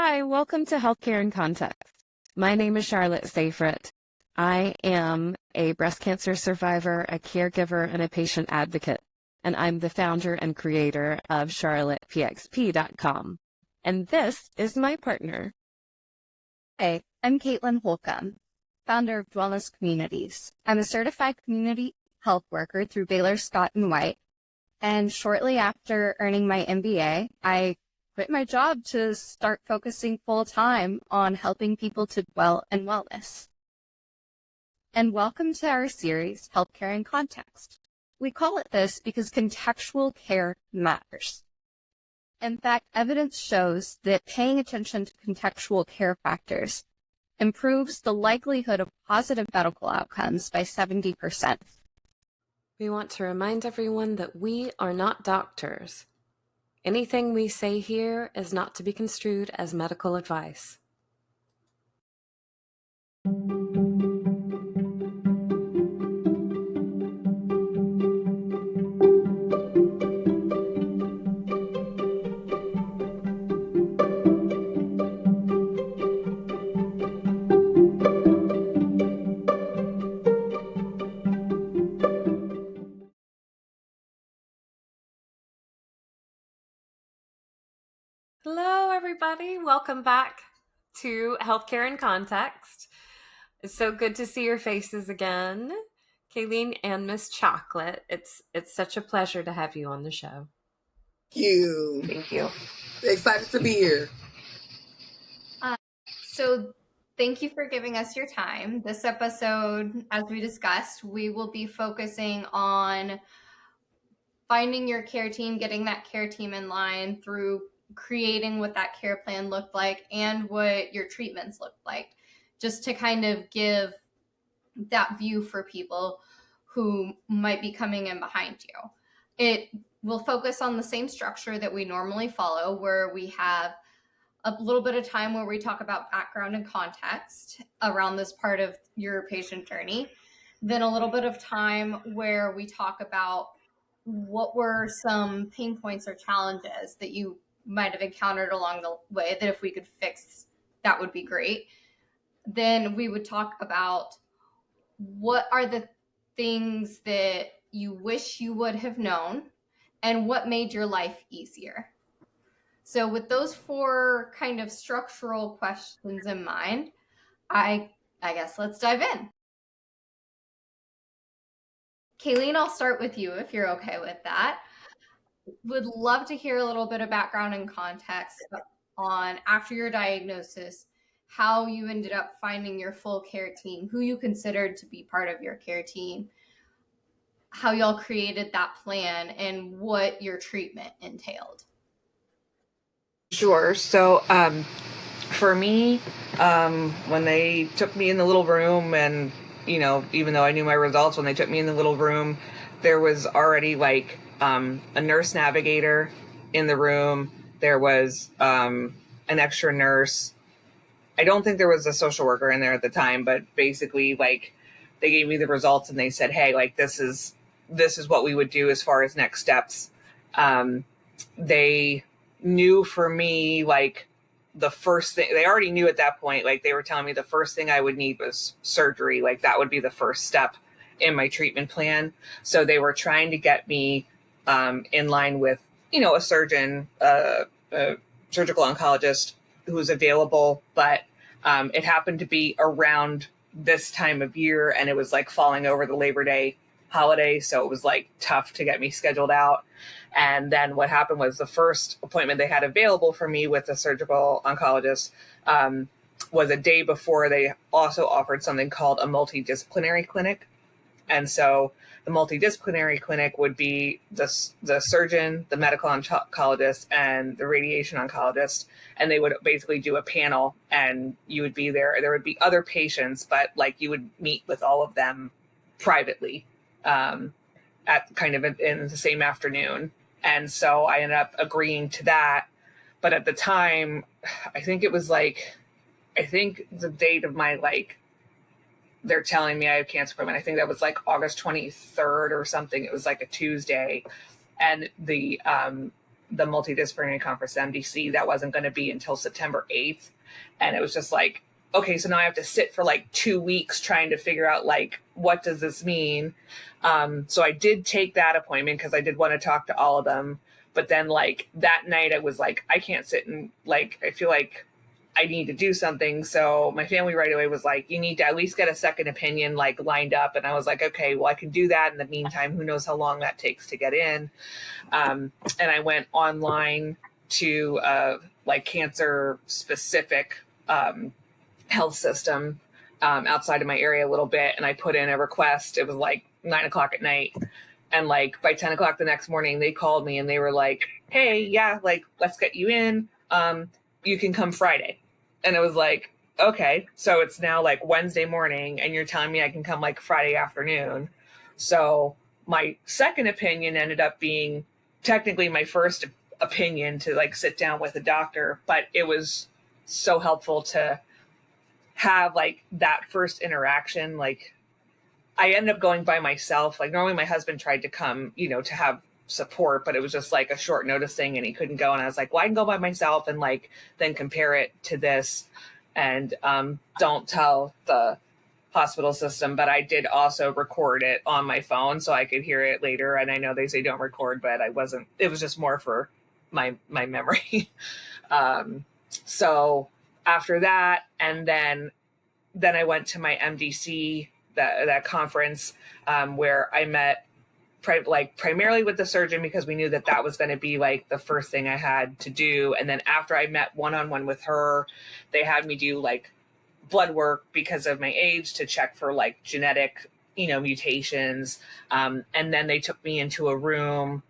Hi, welcome to Healthcare in Context. My name is Charlotte Seyfried. I am a breast cancer survivor, a caregiver, and a patient advocate, and I'm the founder and creator of charlottepxp.com. And this is my partner. Hey, I'm Caitlin Holcomb, founder of Wellness Communities. I'm a certified community health worker through Baylor Scott & White, and shortly after earning my MBA, I quit my job to start focusing full-time on helping people to dwell in wellness. And welcome to our series, Healthcare in Context. We call it this because contextual care matters. In fact, evidence shows that paying attention to contextual care factors improves the likelihood of positive medical outcomes by 70%. We want to remind everyone that we are not doctors. Anything we say here is not to be construed as medical advice. Hello, everybody. Welcome back to Healthcare in Context. It's so good to see your faces again, Kalene and Miss Chocolate. It's such a pleasure to have you on the show. Thank you. Excited to be here. So thank you for giving us your time. This episode, as we discussed, we will be focusing on finding your care team, getting that care team in line through creating what that care plan looked like and what your treatments looked like, just to kind of give that view for people who might be coming in behind you. It will focus on the same structure that we normally follow, where we have a little bit of time where we talk about background and context around this part of your patient journey. Then a little bit of time where we talk about what were some pain points or challenges that you might have encountered along the way that if we could fix, that would be great. Then we would talk about what are the things that you wish you would have known and what made your life easier. So with those four kind of structural questions in mind, I guess let's dive in. Kalene, I'll start with you if you're okay with that. Would love to hear a little bit of background and context on after your diagnosis, how you ended up finding your full care team, who you considered to be part of your care team, how y'all created that plan, and what your treatment entailed. Sure. So for me, when they took me in the little room and, even though I knew my results, when they took me in the little room, there was already like a nurse navigator in the room. There was an extra nurse. I don't think there was a social worker in there at the time, but basically like they gave me the results and they said, hey, like this is what we would do as far as next steps. They knew for me, like the first thing they already knew at that point, like they were telling me the first thing I would need was surgery. Like that would be the first step in my treatment plan. So they were trying to get me in line with, a surgeon, a surgical oncologist who was available, but it happened to be around this time of year and it was like falling over the Labor Day holiday. So it was like tough to get me scheduled out. And then what happened was the first appointment they had available for me with a surgical oncologist was a day before they also offered something called a multidisciplinary clinic. And so the multidisciplinary clinic would be the surgeon, the medical oncologist, and the radiation oncologist. And they would basically do a panel and you would be there. There would be other patients, but like you would meet with all of them privately at kind of in the same afternoon. And so I ended up agreeing to that. But at the time, I think the date of my, like, they're telling me I have cancer appointment, I think that was like August 23rd or something. It was like a Tuesday. And the the multidisciplinary conference, MDC, that wasn't going to be until September 8th. And it was just like, okay, so now I have to sit for like 2 weeks trying to figure out like, what does this mean? So I did take that appointment because I did want to talk to all of them. But then like that night I was like, I can't sit and like, I feel like I need to do something. So my family right away was like, you need to at least get a second opinion like lined up. And I was like, okay, well, I can do that. In the meantime, who knows how long that takes to get in. And I went online to like cancer specific health system outside of my area a little bit. And I put in a request. It was like 9:00 at night. And like by 10 o'clock the next morning, they called me and they were like, hey, yeah, like, let's get you in. You can come Friday. And it was like, okay, so it's now like Wednesday morning and you're telling me I can come like Friday afternoon. So my second opinion ended up being technically my first opinion to like sit down with a doctor, but it was so helpful to have like that first interaction. Like I ended up going by myself. Like normally my husband tried to come, you know, to have support, but it was just like a short notice thing and he couldn't go. And I was like, well, I can go by myself and like then compare it to this and don't tell the hospital system. But I did also record it on my phone so I could hear it later. And I know they say don't record, but it was just more for my memory. So after that, and then I went to my MDC, that conference where I met primarily with the surgeon because we knew that was going to be like the first thing I had to do. And then after I met one-on-one with her, they had me do like blood work because of my age to check for like genetic, you know, mutations. And then they took me into a room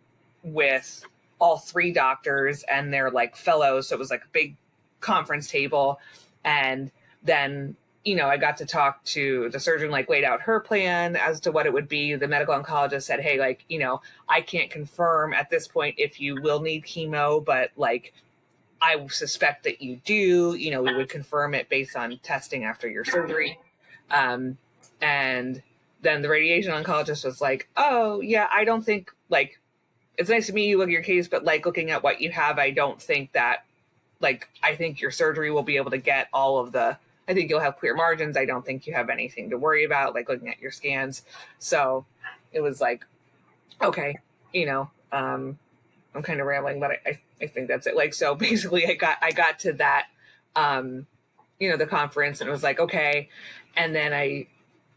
with all 3 doctors and their like fellows. So it was like a big conference table. And then, you know, I got to talk to the surgeon, like laid out her plan as to what it would be. The medical oncologist said, hey, like, you know, I can't confirm at this point if you will need chemo, but like, I suspect that you do, you know, we would confirm it based on testing after your surgery. And then the radiation oncologist was like, oh yeah, I don't think like, it's nice to meet you, look at your case, but like looking at what you have, I don't think that like, I think your surgery will be able to get all of I think you'll have clear margins. I don't think you have anything to worry about, like looking at your scans. So it was like, okay, you know, I'm kind of rambling, but I think that's it. Like, so basically I got to that, you know, the conference and it was like, okay. And then I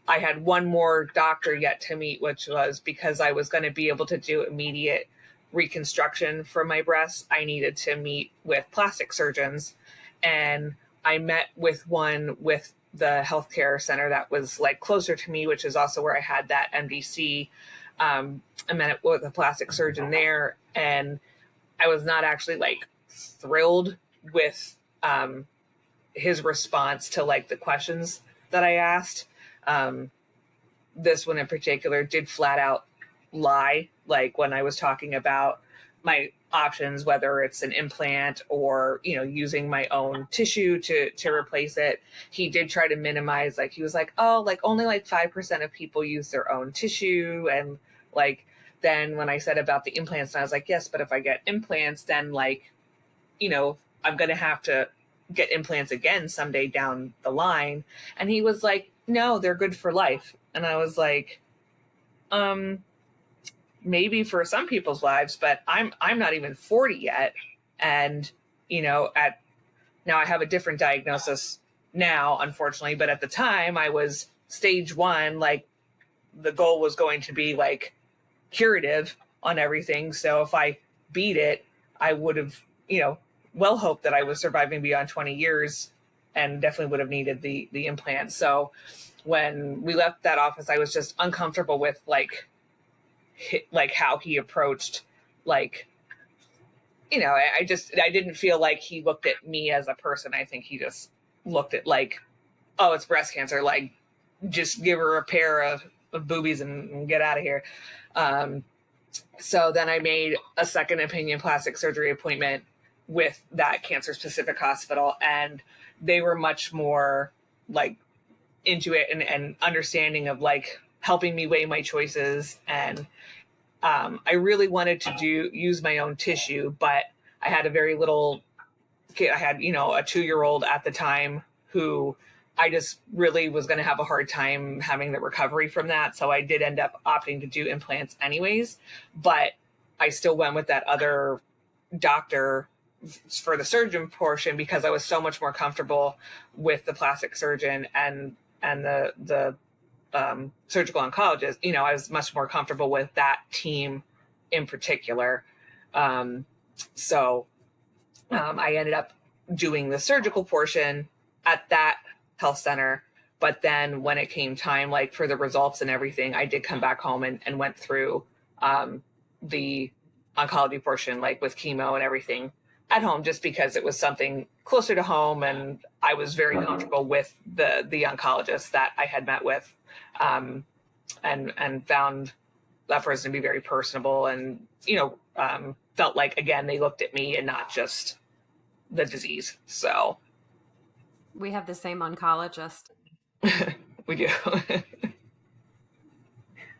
had one more doctor yet to meet, which was because I was going to be able to do immediate reconstruction for my breasts. I needed to meet with plastic surgeons, and I met with one with the healthcare center that was like closer to me, which is also where I had that MDC. I met with a plastic surgeon there, and I was not actually like thrilled with his response to like the questions that I asked. This one in particular did flat out lie, like when I was talking about my options, whether it's an implant or, you know, using my own tissue to replace it. He did try to minimize, like he was like, oh, like only like 5% of people use their own tissue. And like, then when I said about the implants, and I was like, yes, but if I get implants, then like, you know, I'm going to have to get implants again someday down the line. And he was like, no, they're good for life. And I was like, maybe for some people's lives, but I'm not even 40 yet. And, you know, now I have a different diagnosis now, unfortunately, but at the time I was stage 1, like the goal was going to be like curative on everything. So if I beat it, I would have, you know, well hoped that I was surviving beyond 20 years and definitely would have needed the implant. So when we left that office, I was just uncomfortable with like how he approached, like, you know, I didn't feel like he looked at me as a person. I think he just looked at like, oh, it's breast cancer. Like, just give her a pair of boobies and get out of here. So then I made a second opinion plastic surgery appointment with that cancer specific hospital. And they were much more like into it and understanding of like helping me weigh my choices. And I really wanted to use my own tissue, but I had a very little kid. I had, a 2-year-old at the time who I just really was going to have a hard time having the recovery from that. So I did end up opting to do implants anyways, but I still went with that other doctor for the surgeon portion because I was so much more comfortable with the plastic surgeon and the surgical oncologist. I was much more comfortable with that team in particular. So I ended up doing the surgical portion at that health center. But then when it came time, like for the results and everything, I did come back home and went through the oncology portion, like with chemo and everything at home, just because it was something closer to home. And I was very comfortable with the oncologist that I had met with, and found that person to be very personable and, felt like, again, they looked at me and not just the disease. So We have the same oncologist. we do.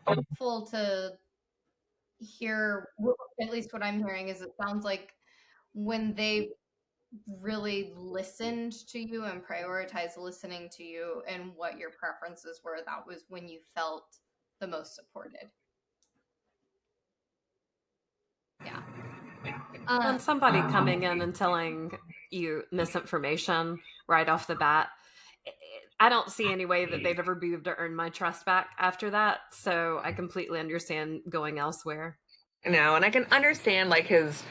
Helpful to hear, at least what I'm hearing is it sounds like when they really listened to you and prioritized listening to you and what your preferences were, that was when you felt the most supported. Yeah. And somebody coming in and telling you misinformation right off the bat, I don't see any way that they'd ever be able to earn my trust back after that. So I completely understand going elsewhere. And I can understand like his,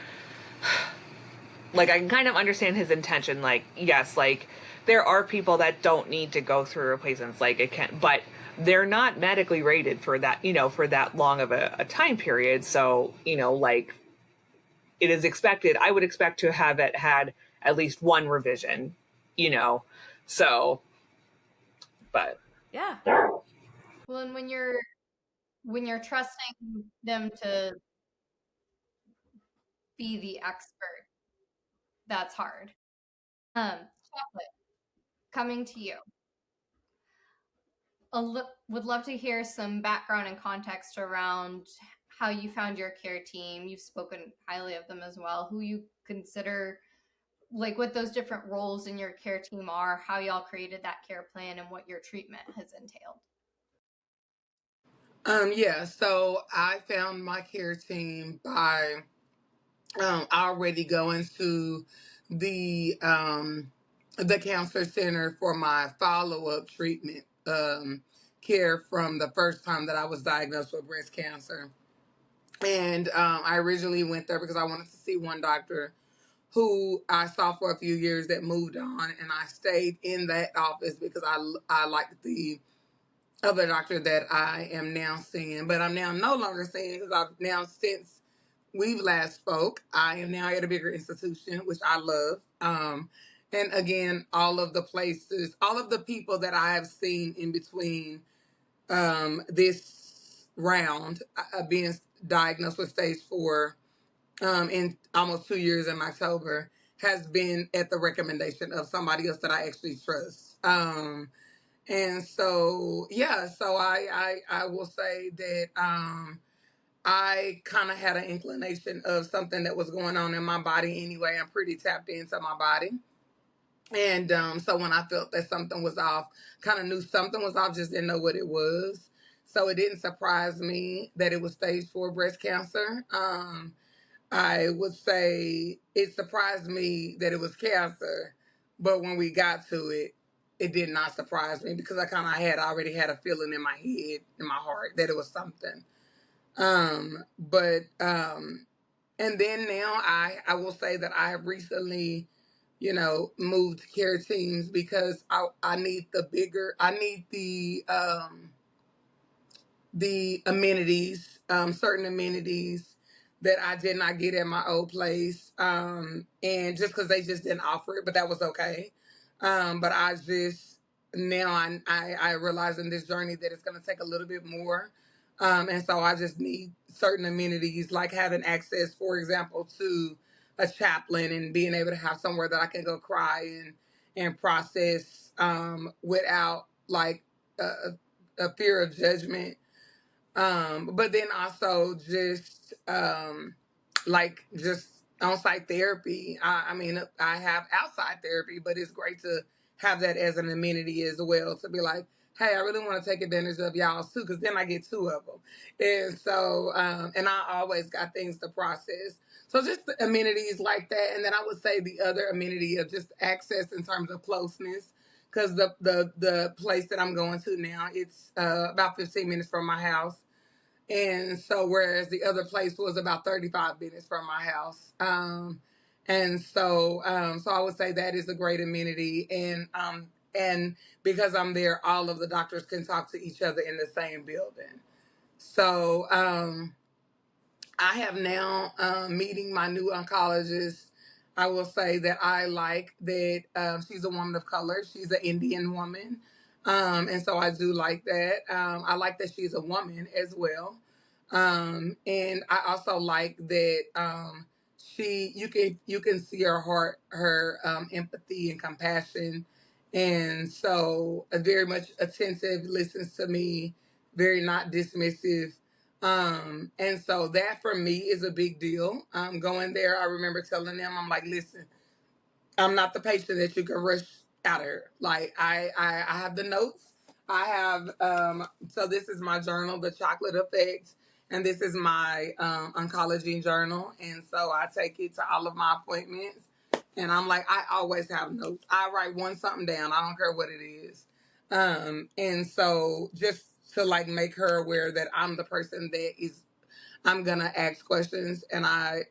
like I can kind of understand his intention. Like, yes, like there are people that don't need to go through replacements. Like it can, but they're not medically rated for that, for that long of a time period. So, like it is expected. I would expect to have it had at least one revision, so, but Yeah. Well, and when you're trusting them to be the expert, that's hard. Chocolate, coming to you. Would love to hear some background and context around how you found your care team. You've spoken highly of them as well. Who you consider, like what those different roles in your care team are, how y'all created that care plan, and what your treatment has entailed. Yeah, so I found my care team by already going to the cancer center for my follow-up treatment care from the first time that I was diagnosed with breast cancer. And I originally went there because I wanted to see one doctor who I saw for a few years that moved on, and I stayed in that office because I liked the other doctor that I am now seeing, but I'm now no longer seeing because I've now, since we've last spoke, I am now at a bigger institution, which I love. And again, all of the places, all of the people that I have seen in between this round, being diagnosed with stage 4 in almost 2 years in October, has been at the recommendation of somebody else that I actually trust. And so, yeah, so I will say that I kind of had an inclination of something that was going on in my body anyway. I'm pretty tapped into my body. And so when I felt that something was off, kind of knew something was off, just didn't know what it was. So it didn't surprise me that it was stage 4 breast cancer. I would say it surprised me that it was cancer, but when we got to it, it did not surprise me because I kind of had already had a feeling in my head, in my heart, that it was something. And then now I will say that I have recently, moved care teams because I need the amenities, certain amenities that I did not get at my old place. And just because they just didn't offer it, but that was okay. But I just, now I realize in this journey that it's going to take a little bit more. And so I just need certain amenities, like having access, for example, to a chaplain and being able to have somewhere that I can go cry and process without like a fear of judgment. But then also just like just on-site therapy. I mean, I have outside therapy, but it's great to have that as an amenity as well, to be like, hey, I really want to take advantage of y'all too, because then I get two of them. And so, and I always got things to process. So just the amenities like that. And then I would say the other amenity of just access in terms of closeness, because the place that I'm going to now, it's about 15 minutes from my house. And so, whereas the other place was about 35 minutes from my house. So I would say that is a great amenity. And because I'm there, all of the doctors can talk to each other in the same building. So, I have now, meeting my new oncologist. I will say that I like that she's a woman of color. She's an Indian woman. And so I do like that. I like that she's a woman as well. And I also like that you can see her heart, her empathy and compassion. And so very much attentive, listens to me, very not dismissive. And so that for me is a big deal. Going there, I remember telling them, I'm like, listen, I'm not the patient that you can rush out of here. Like I have the notes. I have so this is my journal, The Chocolate Effect, and this is my oncology journal. And so I take it to all of my appointments. And I'm like, I always have notes. I write something down. I don't care what it is. And so just to like make her aware that I'm the person that is I'm gonna ask questions, and I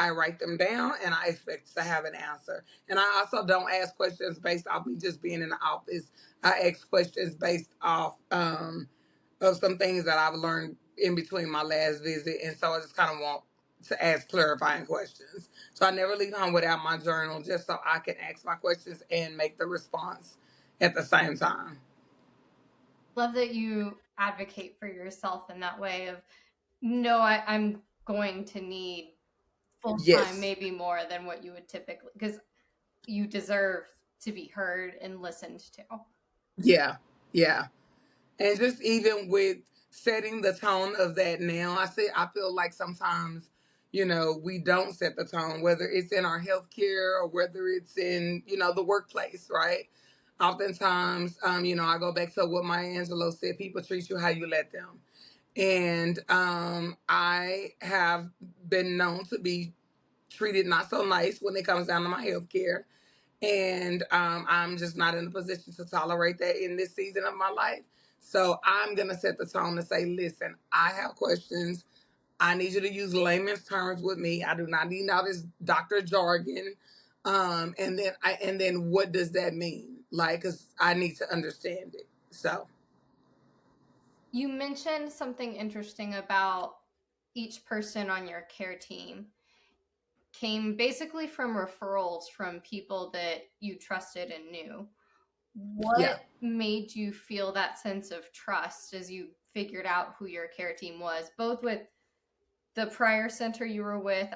write them down, and I expect to have an answer. And I also don't ask questions based off me just being in the office. I ask questions based off of some things that I've learned in between my last visit, and so I just kind of want to ask clarifying questions. So I never leave home without my journal, just so I can ask my questions and make the response at the same time. Love that you advocate for yourself in that way of, no, I'm going to need full time, Yes. maybe more than what you would typically, because you deserve to be heard and listened to. Yeah. Yeah. And just even with setting the tone of that now, I feel like sometimes, we don't set the tone, whether it's in our healthcare or whether it's in, the workplace, right? Oftentimes, I go back to what Maya Angelou said, people treat you how you let them. And I have been known to be treated not so nice when it comes down to my healthcare. And I'm just not in a position to tolerate that in this season of my life. So I'm going to set the tone to say, listen, I have questions. I need you to use layman's terms with me. I do not need all this doctor jargon. And then what does that mean? Like, because I need to understand it. So. You mentioned something interesting about each person on your care team came basically from referrals from people that you trusted and knew. What made you feel that sense of trust as you figured out who your care team was, both with the prior center you were with,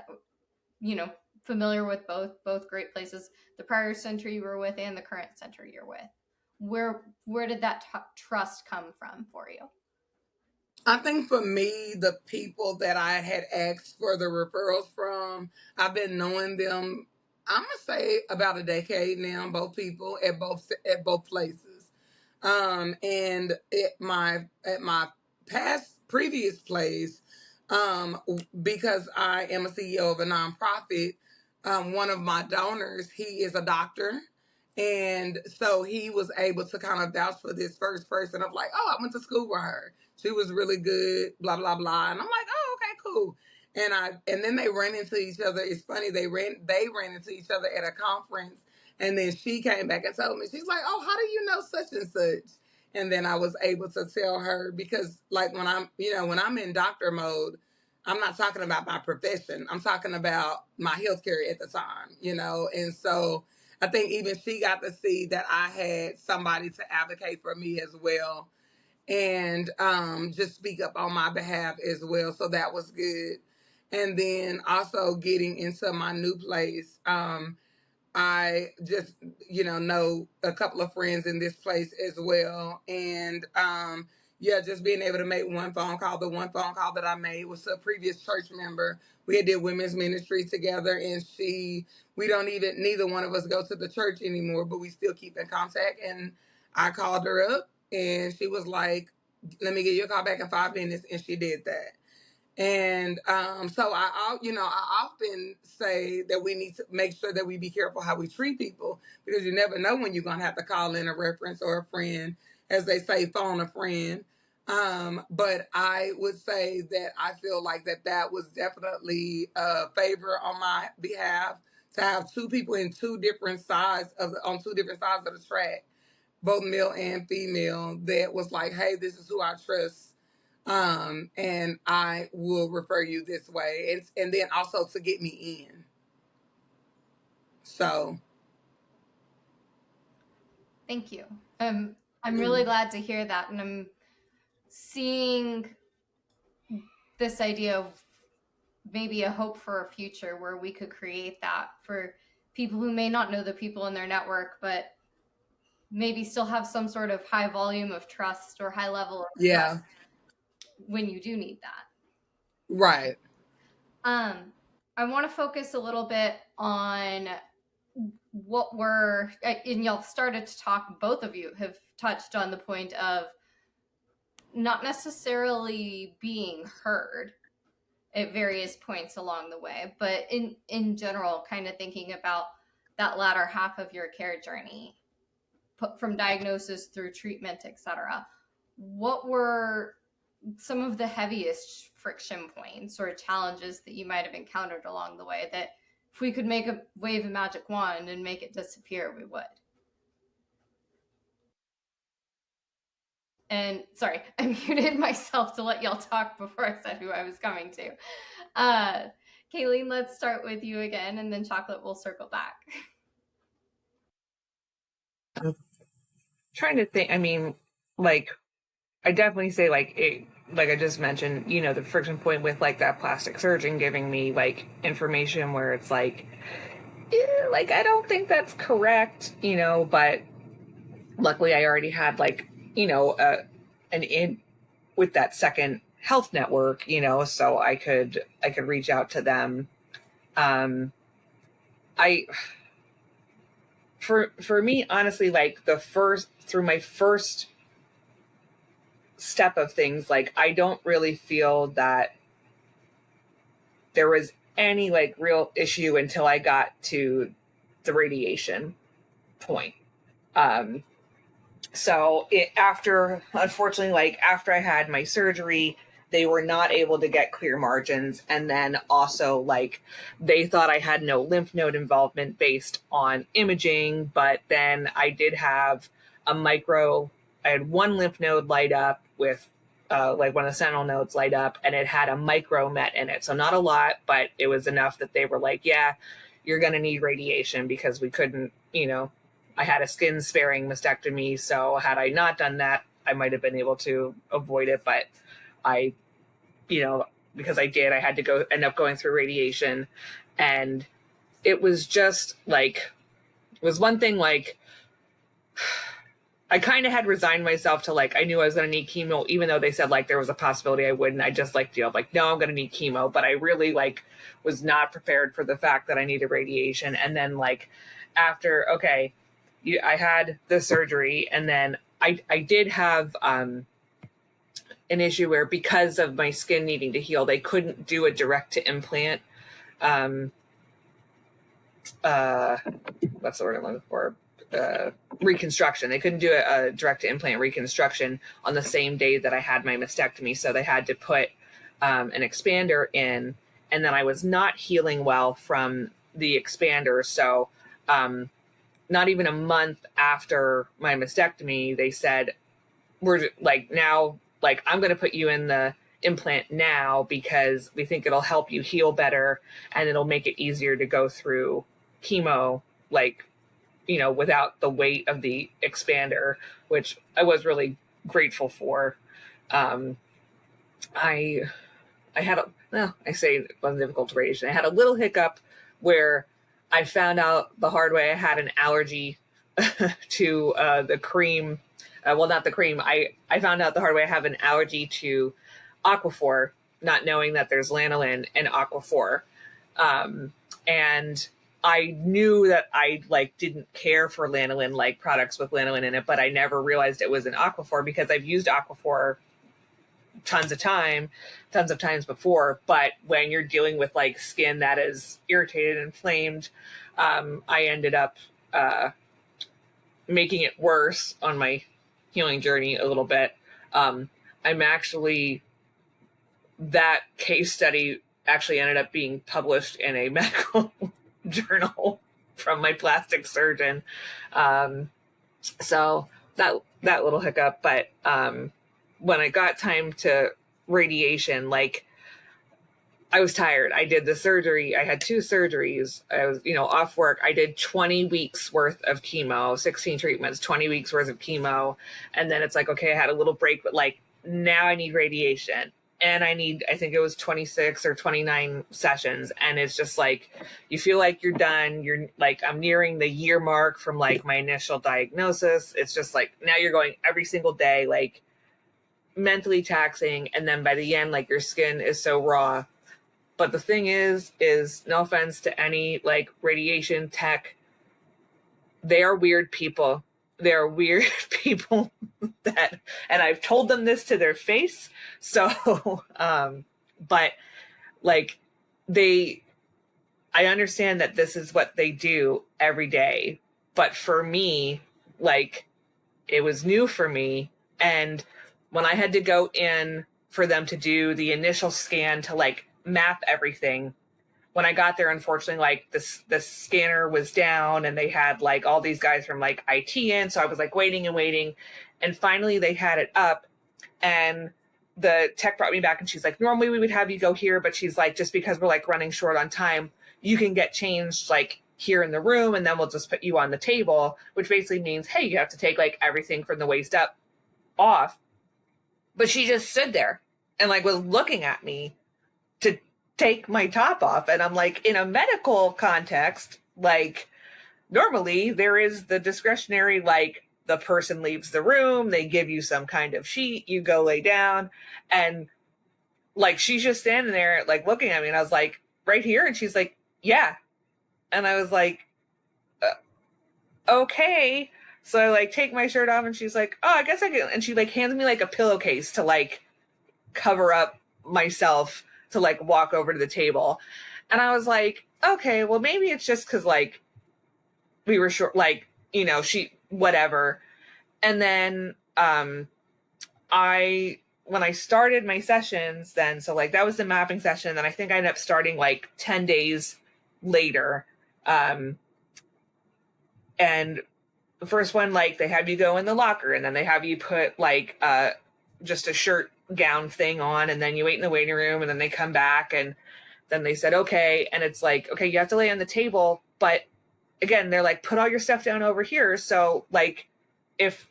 familiar with both great places, the prior center you were with and the current center you're with? Where did that trust come from for you? I think for me, the people that I had asked for the referrals from, I've been knowing them, I'm gonna say about a decade now. Both people at both places, and at my previous place, because I am a CEO of a nonprofit. One of my donors, he is a doctor. And so he was able to kind of vouch for this first person of like, oh, I went to school with her. She was really good, blah, blah, blah. And I'm like, oh, okay, cool. And then they ran into each other. It's funny, they ran into each other at a conference. And then she came back and told me, she's like, oh, how do you know such and such? And then I was able to tell her, because like when I'm in doctor mode, I'm not talking about my profession. I'm talking about my healthcare at the time, and so I think even she got to see that I had somebody to advocate for me as well, and just speak up on my behalf as well. So that was good. And then also getting into my new place, I just, know a couple of friends in this place as well. And, yeah, just being able to make one phone call. The one phone call that I made was to a previous church member. We had did women's ministry together, and we don't even, neither one of us go to the church anymore, but we still keep in contact. And I called her up, and she was like, let me give you a call back in 5 minutes, and she did that. And so I often say that we need to make sure that we be careful how we treat people, because you never know when you're going to have to call in a reference or a friend, as they say, phone a friend. But I would say that I feel like that was definitely a favor on my behalf, to have two people in on two different sides of the track, both male and female, that was like, hey, this is who I trust, and I will refer you this way, and then also to get me in. So Thank you. I'm really glad to hear that, and I'm seeing this idea of maybe a hope for a future where we could create that for people who may not know the people in their network, but maybe still have some sort of high volume of trust or high level of yeah, trust when you do need that. right. I want to focus a little bit on what we're, and y'all started to talk, both of you have touched on the point of not necessarily being heard at various points along the way, but in general, kind of thinking about that latter half of your care journey, from diagnosis through treatment, etc. What were some of the heaviest friction points or challenges that you might have encountered along the way that if we could wave a magic wand and make it disappear, we would? And sorry, I muted myself to let y'all talk before I said who I was coming to. Kalene, let's start with you again, and then Chocolate will circle back. I'm trying to think. I mean, like, I definitely say, like I just mentioned, the friction point with like that plastic surgeon giving me like information where it's like, like I don't think that's correct, but luckily I already had like, an in with that second health network, so I could reach out to them. I for me, honestly, like through my first step of things, like I don't really feel that there was any like real issue until I got to the radiation point. So unfortunately, like after I had my surgery, they were not able to get clear margins. And then also like they thought I had no lymph node involvement based on imaging, but then I did have I had one lymph node light up with like one of the sentinel nodes light up, and it had a micro met in it. So not a lot, but it was enough that they were like, yeah, you're going to need radiation, because we couldn't, I had a skin sparing mastectomy. So had I not done that, I might have been able to avoid it. But I, because I did, I had to end up going through radiation. And it was just like, it was one thing, like, I kind of had resigned myself to like, I knew I was going to need chemo, even though they said like there was a possibility I wouldn't. I just like, like, no, I'm going to need chemo. But I really like was not prepared for the fact that I needed radiation. And then like after, I had the surgery, and then I did have an issue where, because of my skin needing to heal, they couldn't do a direct to implant. What's the word I'm looking for? Reconstruction. They couldn't do a direct to implant reconstruction on the same day that I had my mastectomy. So they had to put an expander in, and then I was not healing well from the expander. So not even a month after my mastectomy, they said, we're like, now, like, I'm going to put you in the implant now because we think it'll help you heal better, and it'll make it easier to go through chemo, like, without the weight of the expander, which I was really grateful for. I had I say it wasn't difficult to radiation. I had a little hiccup where I found out the hard way I had an allergy to the cream. Well, not the cream. I found out the hard way. I have an allergy to Aquaphor, not knowing that there's lanolin in Aquaphor. And I knew that I like didn't care for lanolin, like products with lanolin in it, but I never realized it was an Aquaphor because I've used Aquaphor tons of times before. But when you're dealing with like skin that is irritated and inflamed, I ended up making it worse on my healing journey a little bit. I'm actually, that case study actually ended up being published in a medical journal from my plastic surgeon. So that little hiccup, but when I got time to radiation, like I was tired. I did the surgery. I had 2 surgeries. I was, off work. I did 20 weeks worth of chemo, 16 treatments, 20 weeks worth of chemo. And then it's like, okay, I had a little break, but like now I need radiation. And I think it was 26 or 29 sessions. And it's just like, you feel like you're done. You're like, I'm nearing the year mark from like my initial diagnosis. It's just like, now you're going every single day, like mentally taxing. And then by the end, like your skin is so raw. But the thing is no offense to any like radiation tech, they are weird people. They're weird people that, and I've told them this to their face. So, but like I understand that this is what they do every day. But for me, like it was new for me. And when I had to go in for them to do the initial scan to like map everything, when I got there, unfortunately, like the scanner was down and they had like all these guys from like IT in. So I was like waiting. And finally they had it up and the tech brought me back and she's like, normally we would have you go here. But she's like, just because we're like running short on time, you can get changed like here in the room and then we'll just put you on the table, which basically means, hey, you have to take like everything from the waist up off. But she just stood there and like was looking at me to take my top off. And I'm like, in a medical context, like normally there is the discretionary, like the person leaves the room, they give you some kind of sheet, you go lay down. And like, she's just standing there, like looking at me. And I was like, right here. And she's like, yeah. And I was like, okay. So I like take my shirt off and she's like, oh, I guess I can. And she like hands me like a pillowcase to like cover up myself to like walk over to the table. And I was like, okay, well maybe it's just because like we were short, like, she, whatever. And then when I started my sessions then, so like that was the mapping session. Then I think I ended up starting like 10 days later. And the first one, like they have you go in the locker and then they have you put like just a shirt gown thing on and then you wait in the waiting room and then they come back and then they said, okay. And it's like, okay, you have to lay on the table. But again, they're like, put all your stuff down over here. So like, if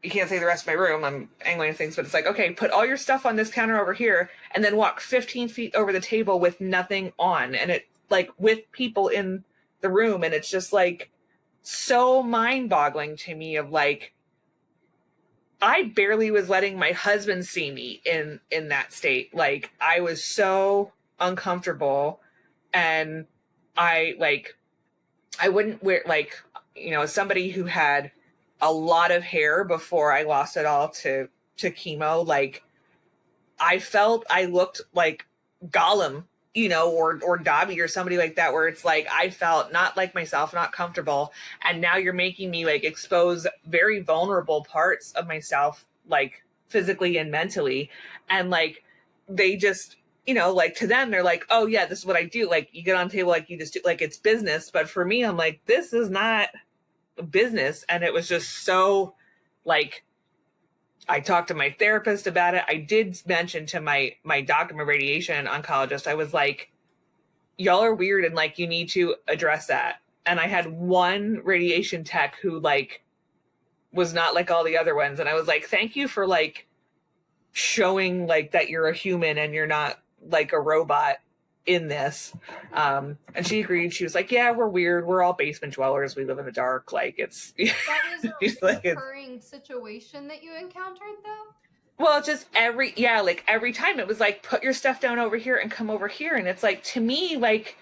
you can't see the rest of my room, I'm angling things, but it's like, okay, put all your stuff on this counter over here and then walk 15 feet over the table with nothing on. And it like with people in the room. And it's just like so mind boggling to me of like, I barely was letting my husband see me in that state. Like I was so uncomfortable and I wouldn't wear like, as somebody who had a lot of hair before I lost it all to chemo, like I felt I looked like Gollum, or Dobby or somebody like that, where it's like, I felt not like myself, not comfortable. And now you're making me like expose very vulnerable parts of myself, like physically and mentally. And like, they just, like to them, they're like, oh yeah, this is what I do. Like you get on the table, like you just do, like it's business. But for me, I'm like, this is not business. And it was just so like, I talked to my therapist about it. I did mention to my doctor, my radiation oncologist, I was like, y'all are weird and like you need to address that. And I had one radiation tech who like was not like all the other ones. And I was like, thank you for like showing like that you're a human and you're not like a robot. in this. And she agreed. She was like, yeah, we're weird. We're all basement dwellers. We live in the dark. Like, it's That was she's a like, it's, recurring situation that you encountered, though? well, just every time it was like, put your stuff down over here and come over here. And it's like, to me, like,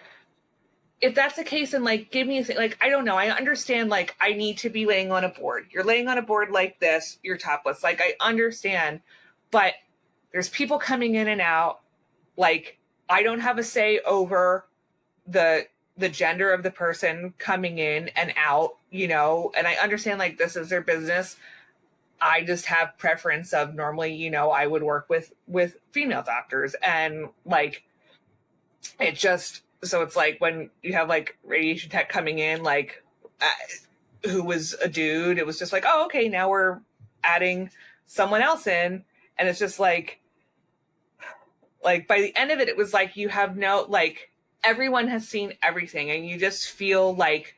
if that's the case, and like, give me a thing, like, I don't know. I understand, like, I need to be laying on a board. You're laying on a board like this, you're topless. Like, I understand, but there's people coming in and out. Like, I don't have a say over the gender of the person coming in and out, you know, and I understand, like, this is their business. I just have preference of, normally, you know, I would work with female doctors, and like, it just, so it's like, when you have like radiation tech coming in, like, who was a dude, it was just like, oh, okay, now we're adding someone else in. And it's just like by the end of it, it was like, you have no, like, everyone has seen everything, and you just feel like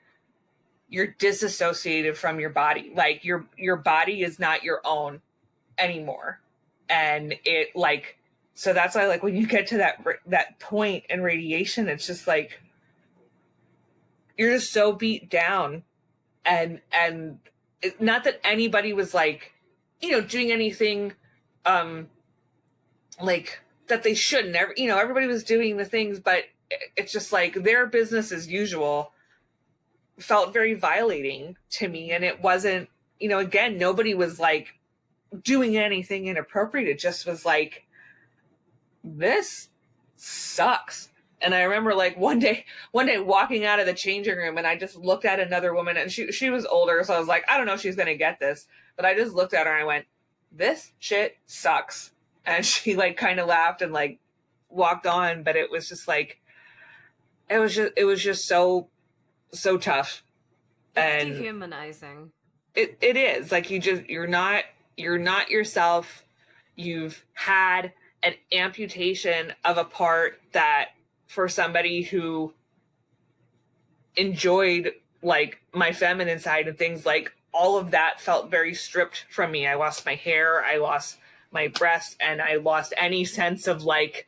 you're disassociated from your body. Like, your body is not your own anymore. And it, like, so that's why, like, when you get to that point in radiation, it's just like, you're just so beat down. And not that anybody was, like, you know, doing anything like that they shouldn't. You know, everybody was doing the things, but it's just like, their business as usual felt very violating to me. And it wasn't, you know, again, nobody was like doing anything inappropriate. It just was like, this sucks. And I remember, like, one day walking out of the changing room, and I just looked at another woman, and she was older, so I was like, I don't know if she's gonna get this, but I just looked at her and I went, this shit sucks. And she, like, kind of laughed and, like, walked on. But it was just like, it was just so tough. It's And dehumanizing. it is like, you're not yourself. You've had an amputation of a part that, for somebody who enjoyed, like, my feminine side and things, like, all of that felt very stripped from me. I lost my hair, I lost my breast, and I lost any sense of, like,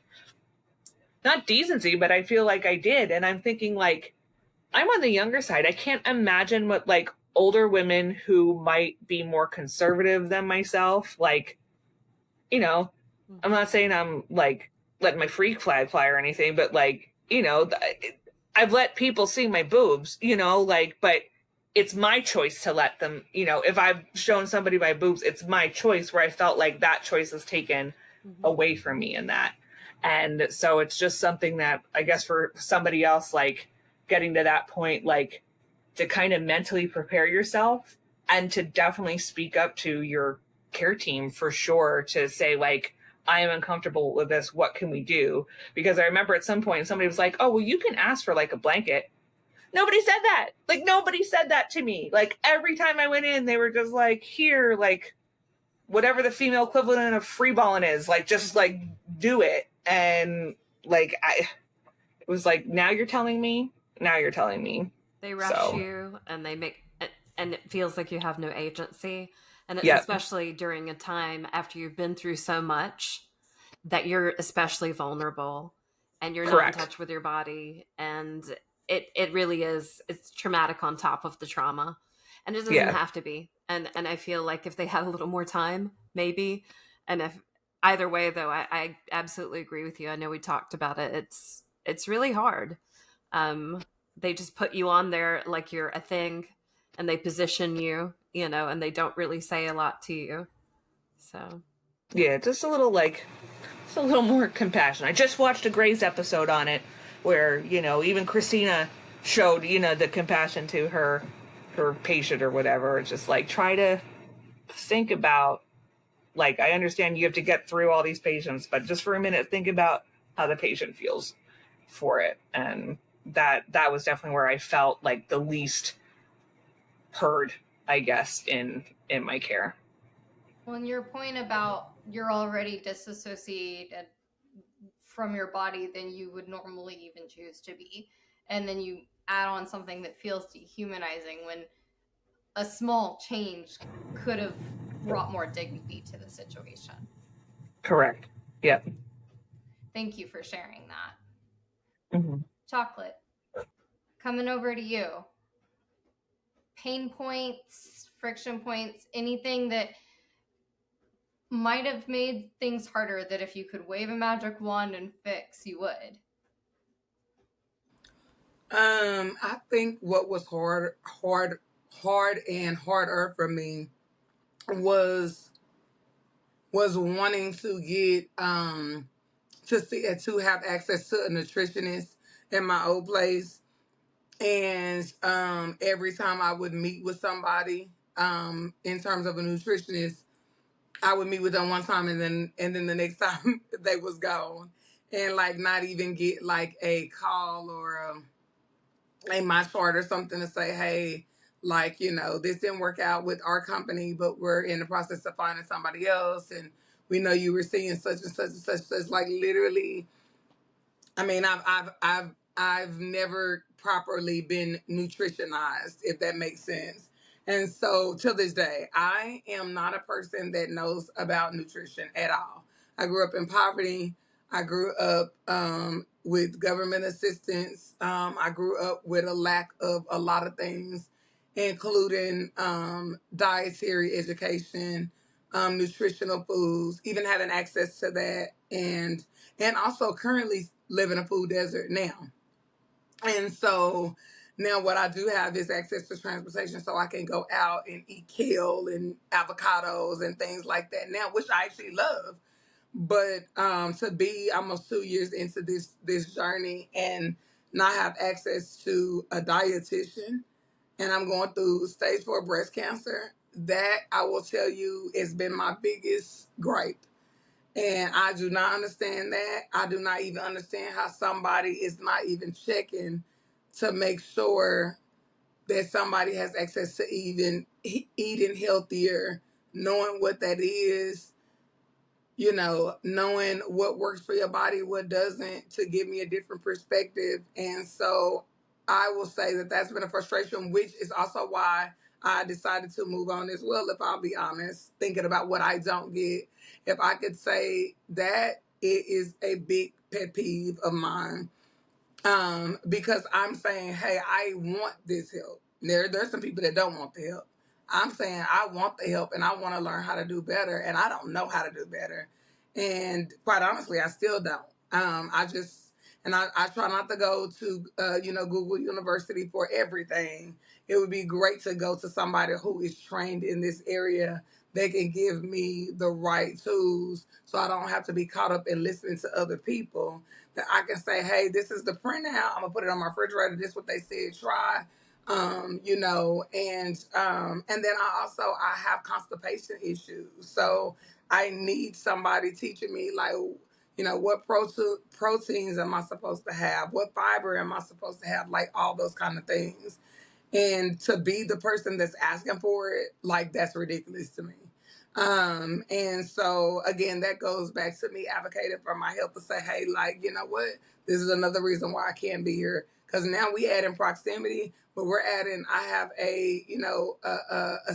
not decency, but I feel like I did. And I'm thinking, like, I'm on the younger side. I can't imagine what, like, older women who might be more conservative than myself, like, you know, I'm not saying I'm, like, letting my freak flag fly or anything, but, like, you know, I've let people see my boobs, you know, like, but it's my choice to let them, you know, if I've shown somebody my boobs, it's my choice, where I felt like that choice is taken away from me in that. And so it's just something that, I guess, for somebody else, like, getting to that point, like, to kind of mentally prepare yourself, and to definitely speak up to your care team, for sure, to say, like, I am uncomfortable with this. What can we do? Because I remember at some point somebody was like, oh, well, you can ask for, like, a blanket. Nobody said that. Like, nobody said that to me. Like, every time I went in, they were just like, here, like, whatever the female equivalent of free balling is, like, just, like, do it. And, like, it was like, now you're telling me. They rush So, you, and they make it, and it feels like you have no agency. And it's yeah, especially during a time after you've been through so much that you're especially vulnerable, and you're not in correct. touch with your body. And it really is, it's traumatic on top of the trauma. And it doesn't Yeah, have to be. And I feel like if they had a little more time, maybe. And if either way, though, I absolutely agree with you. I know we talked about it. It's really hard. Um, they just put you on there like you're a thing, and they position you, you know, and they don't really say a lot to you. So yeah, just a little, like, just a little more compassion. I just watched a Grey's episode on it, where, you know, even Christina showed, you know, the compassion to her patient or whatever. It's just like, try to think about, like, I understand you have to get through all these patients, but just for a minute, think about how the patient feels for it. And that was definitely where I felt like the least heard, I guess, in my care. Well, and your point about you're already disassociated from your body than you would normally even choose to be, and then you add on something that feels dehumanizing, when a small change could have brought more dignity to the situation. Correct. Yep. Thank you for sharing that. Chocolate. Coming over to you. Pain points, friction points, anything that might have made things harder that if you could wave a magic wand and fix, you would. I think what was hard and harder for me was wanting to get to have access to a nutritionist in my old place. And every time I would meet with somebody in terms of a nutritionist, I would meet with them one time and then the next time they was gone, and like not even get like a call or my chart or something to say, hey, like, you know, this didn't work out with our company, but we're in the process of finding somebody else, and we know you were seeing such and such and such. So it's like literally, I mean, I've never properly been nutritionized, if that makes sense. And so to this day, I am not a person that knows about nutrition at all. I grew up in poverty. I grew up with government assistance. I grew up with a lack of a lot of things, including dietary education, nutritional foods, even having access to that, and also currently live in a food desert now. And so now what I do have is access to transportation, so I can go out and eat kale and avocados and things like that now, which I actually love. But to be almost 2 years into this journey and not have access to a dietitian, and I'm going through stage 4 breast cancer, that I will tell you has been my biggest gripe. And I do not understand that. I do not even understand how somebody is not even checking to make sure that somebody has access to even eating healthier, knowing what that is, you know, knowing what works for your body, what doesn't, to give me a different perspective. And so I will say that that's been a frustration, which is also why I decided to move on as well, if I'll be honest, thinking about what I don't get. If I could say that, it is a big pet peeve of mine, because I'm saying, hey, I want this help. There's some people that don't want the help. I'm saying I want the help and I want to learn how to do better, and I don't know how to do better. And quite honestly, I still don't. I try not to go to, Google University for everything. It would be great to go to somebody who is trained in this area. They can give me the right tools so I don't have to be caught up in listening to other people. That I can say, hey, this is the printout. I'm gonna put it on my refrigerator. This is what they said. Try, and then I have constipation issues, so I need somebody teaching me, like, what proteins am I supposed to have? What fiber am I supposed to have? Like all those kind of things. And to be the person that's asking for it, like, that's ridiculous to me. And so again, that goes back to me advocating for my health, to say, hey, like, you know what? This is another reason why I can't be here. Because now we add in proximity, but I have a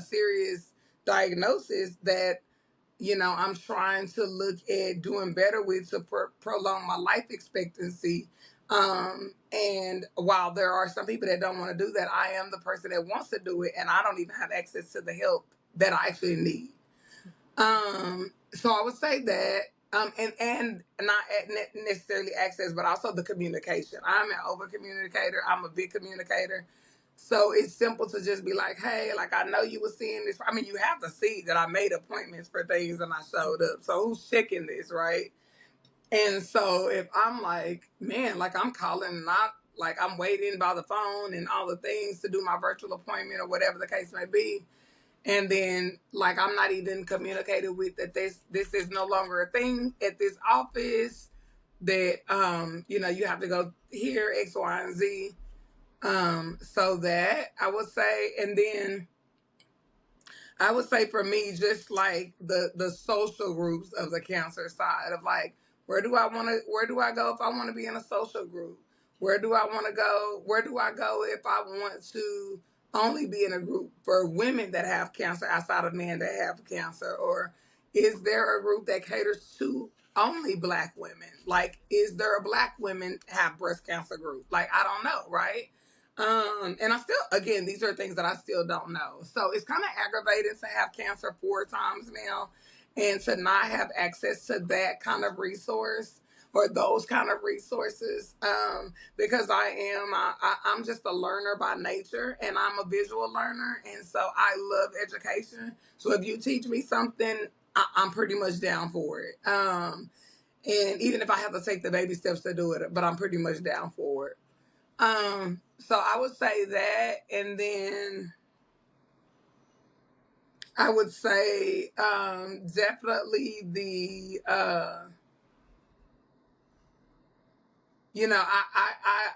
serious diagnosis that, I'm trying to look at doing better with, to prolong my life expectancy. And while there are some people that don't want to do that, I am the person that wants to do it, and I don't even have access to the help that I actually need. So I would say that, and not necessarily access, but also the communication. I'm an over communicator. I'm a big communicator. So it's simple to just be like, hey, like, I know you were seeing this. I mean, you have to see that I made appointments for things and I showed up. So who's checking this, right? And so if I'm like, man, like, I'm calling, not like I'm waiting by the phone and all the things to do my virtual appointment or whatever the case may be, and then, like, I'm not even communicated with that this is no longer a thing at this office, that you have to go here, X, Y, and Z. So that I would say, and then I would say for me, just like the social groups of the cancer side of, like, where do I go if I want to be in a social group? Where do I want to go? Where do I go if I want to only be in a group for women that have cancer outside of men that have cancer? Or is there a group that caters to only Black women. Like, is there a Black women have breast cancer group? Like, I don't know, right? And I still, again, these are things that I still don't know. So it's kind of aggravating to have cancer 4 times now and to not have access to that kind of resource or those kind of resources. Because I'm just a learner by nature, and I'm a visual learner. And so I love education. So if you teach me something, I'm pretty much down for it. And even if I have to take the baby steps to do it, but I'm pretty much down for it. So I would say that, and then I would say definitely the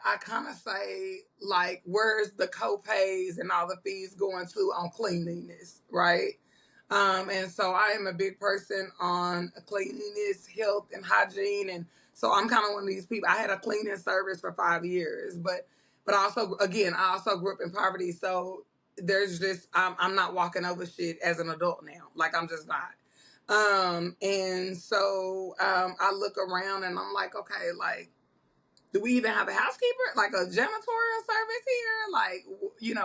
I kind of say, like, where's the co-pays and all the fees going to on cleanliness, right? And so I am a big person on cleanliness, health, and hygiene. And so I'm kind of one of these people. I had a cleaning service for 5 years, but also, again, I also grew up in poverty. So there's just, I'm not walking over shit as an adult now. Like, I'm just not. And so I look around and I'm like, okay, like, do we even have a housekeeper, like a janitorial service here? Like,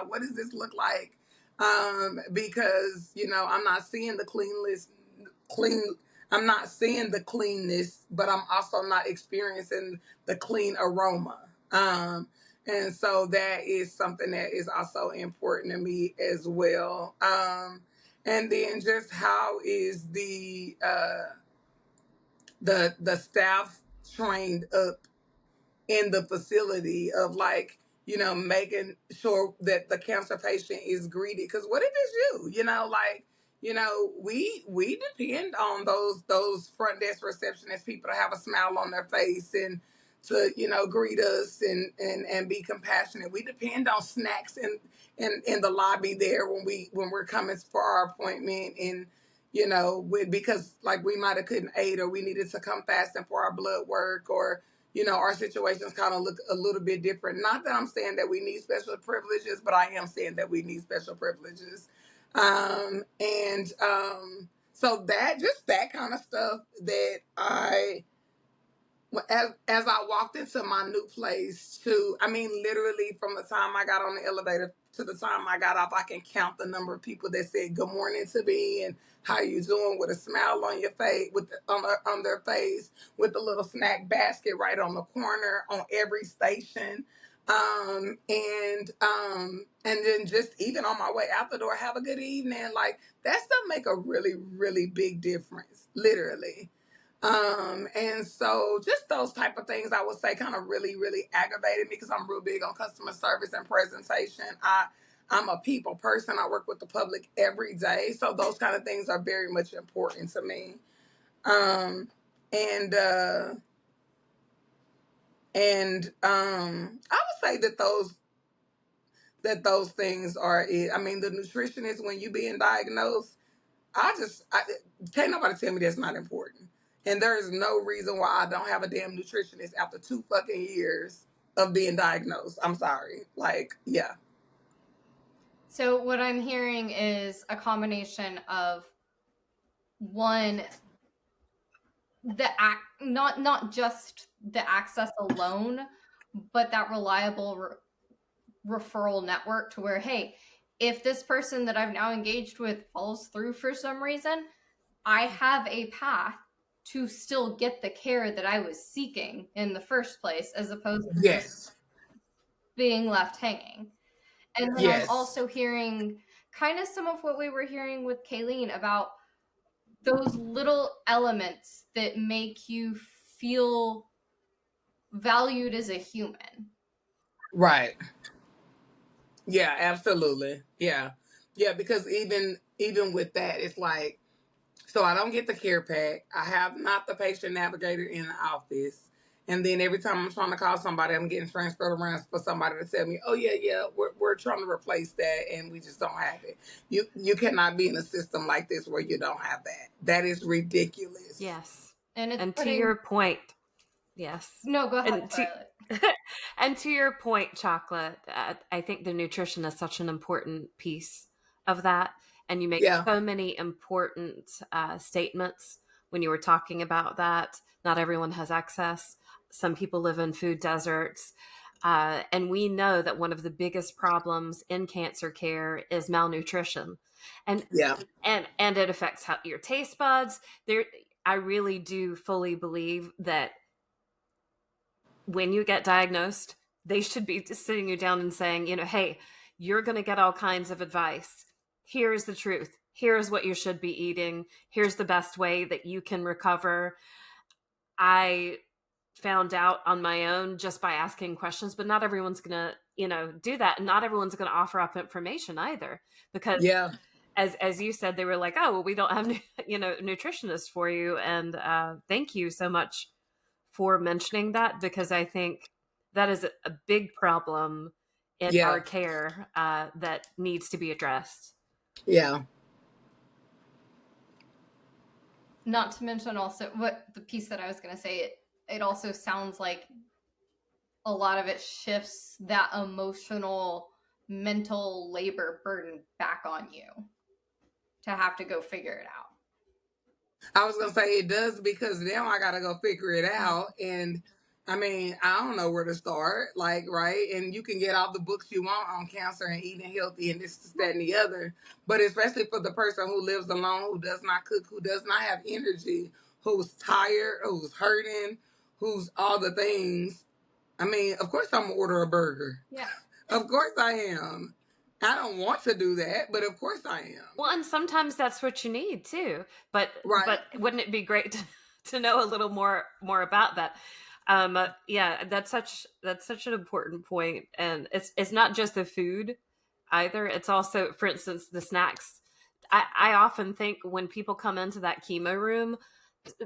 what does this look like? Because, I'm not seeing the clean, I'm not seeing the cleanness, but I'm also not experiencing the clean aroma. And so that is something that is also important to me as well. And then just how is the staff trained up in the facility of, like, making sure that the cancer patient is greeted. Because what if it's you? We depend on those front desk receptionist people to have a smile on their face and to greet us and be compassionate. We depend on snacks in the lobby there when we're coming for our appointment, and because, like, we might have couldn't aid, or we needed to come fasting for our blood work, or our situations kind of look a little bit different. Not that I'm saying that we need special privileges, but I am saying that we need special privileges. And so that kind of stuff that as I walked into my new place, literally from the time I got on the elevator to the time I got off, I can count the number of people that said good morning to me and how you doing, with a smile on your face, on their face, with a little snack basket right on the corner on every station. And then just even on my way out the door, have a good evening. Like, that stuff make a really, really big difference, literally. And so just those type of things, I would say, kind of really, really aggravated me, because I'm real big on customer service and presentation. I'm a people person. I work with the public every day. So those kind of things are very much important to me. I would say that those things are it. The nutritionist, when you being diagnosed, can't nobody tell me that's not important. And there is no reason why I don't have a damn nutritionist after 2 fucking years of being diagnosed. I'm sorry. Like, yeah. So what I'm hearing is a combination of, one, not just the access alone, but that reliable referral network, to where, hey, if this person that I've now engaged with falls through for some reason, I have a path to still get the care that I was seeking in the first place, as opposed to just being left hanging. And then I'm also hearing kind of some of what we were hearing with Kalene about those little elements that make you feel valued as a human. Right. Yeah, absolutely. Yeah. Yeah, because even with that, it's like, so I don't get the care pack. I have not the patient navigator in the office. And then every time I'm trying to call somebody, I'm getting transferred around for somebody to tell me, oh, yeah, we're trying to replace that, and we just don't have it. You cannot be in a system like this where you don't have that. That is ridiculous. Yes. And to your point, yes. No, go ahead, Violet. And to your point, Chocolate, I think the nutrition is such an important piece of that. And you make so many important statements when you were talking about that. Not everyone has access. Some people live in food deserts. And we know that one of the biggest problems in cancer care is malnutrition. And Yeah. and it affects your taste buds. I really do fully believe that when you get diagnosed, they should be sitting you down and saying, hey, you're going to get all kinds of advice. Here's the truth. Here's what you should be eating. Here's the best way that you can recover. I found out on my own just by asking questions, but not everyone's going to, do that. And not everyone's going to offer up information either, because Yeah. as you said, they were like, oh, well, we don't have, nutritionists for you. And thank you so much for mentioning that, because I think that is a big problem in Yeah. our care that needs to be addressed. Yeah. Not to mention also what the piece that I was going to say, it also sounds like a lot of it shifts that emotional, mental labor burden back on you to have to go figure it out. I was gonna say it does, because now I gotta go figure it out, and I mean, I don't know where to start. Like, right? And you can get all the books you want on cancer and eating healthy and this, that, and the other. But especially for the person who lives alone, who does not cook, who does not have energy, who's tired, who's hurting, who's all the things. I mean, of course I'm gonna order a burger. Yeah. Of course I am. I don't want to do that, but of course I am. Well, and sometimes that's what you need too. But Right. but wouldn't it be great to know a little more about that? Yeah, that's such an important point, and it's not just the food either. It's also, for instance, the snacks. I often think when people come into that chemo room,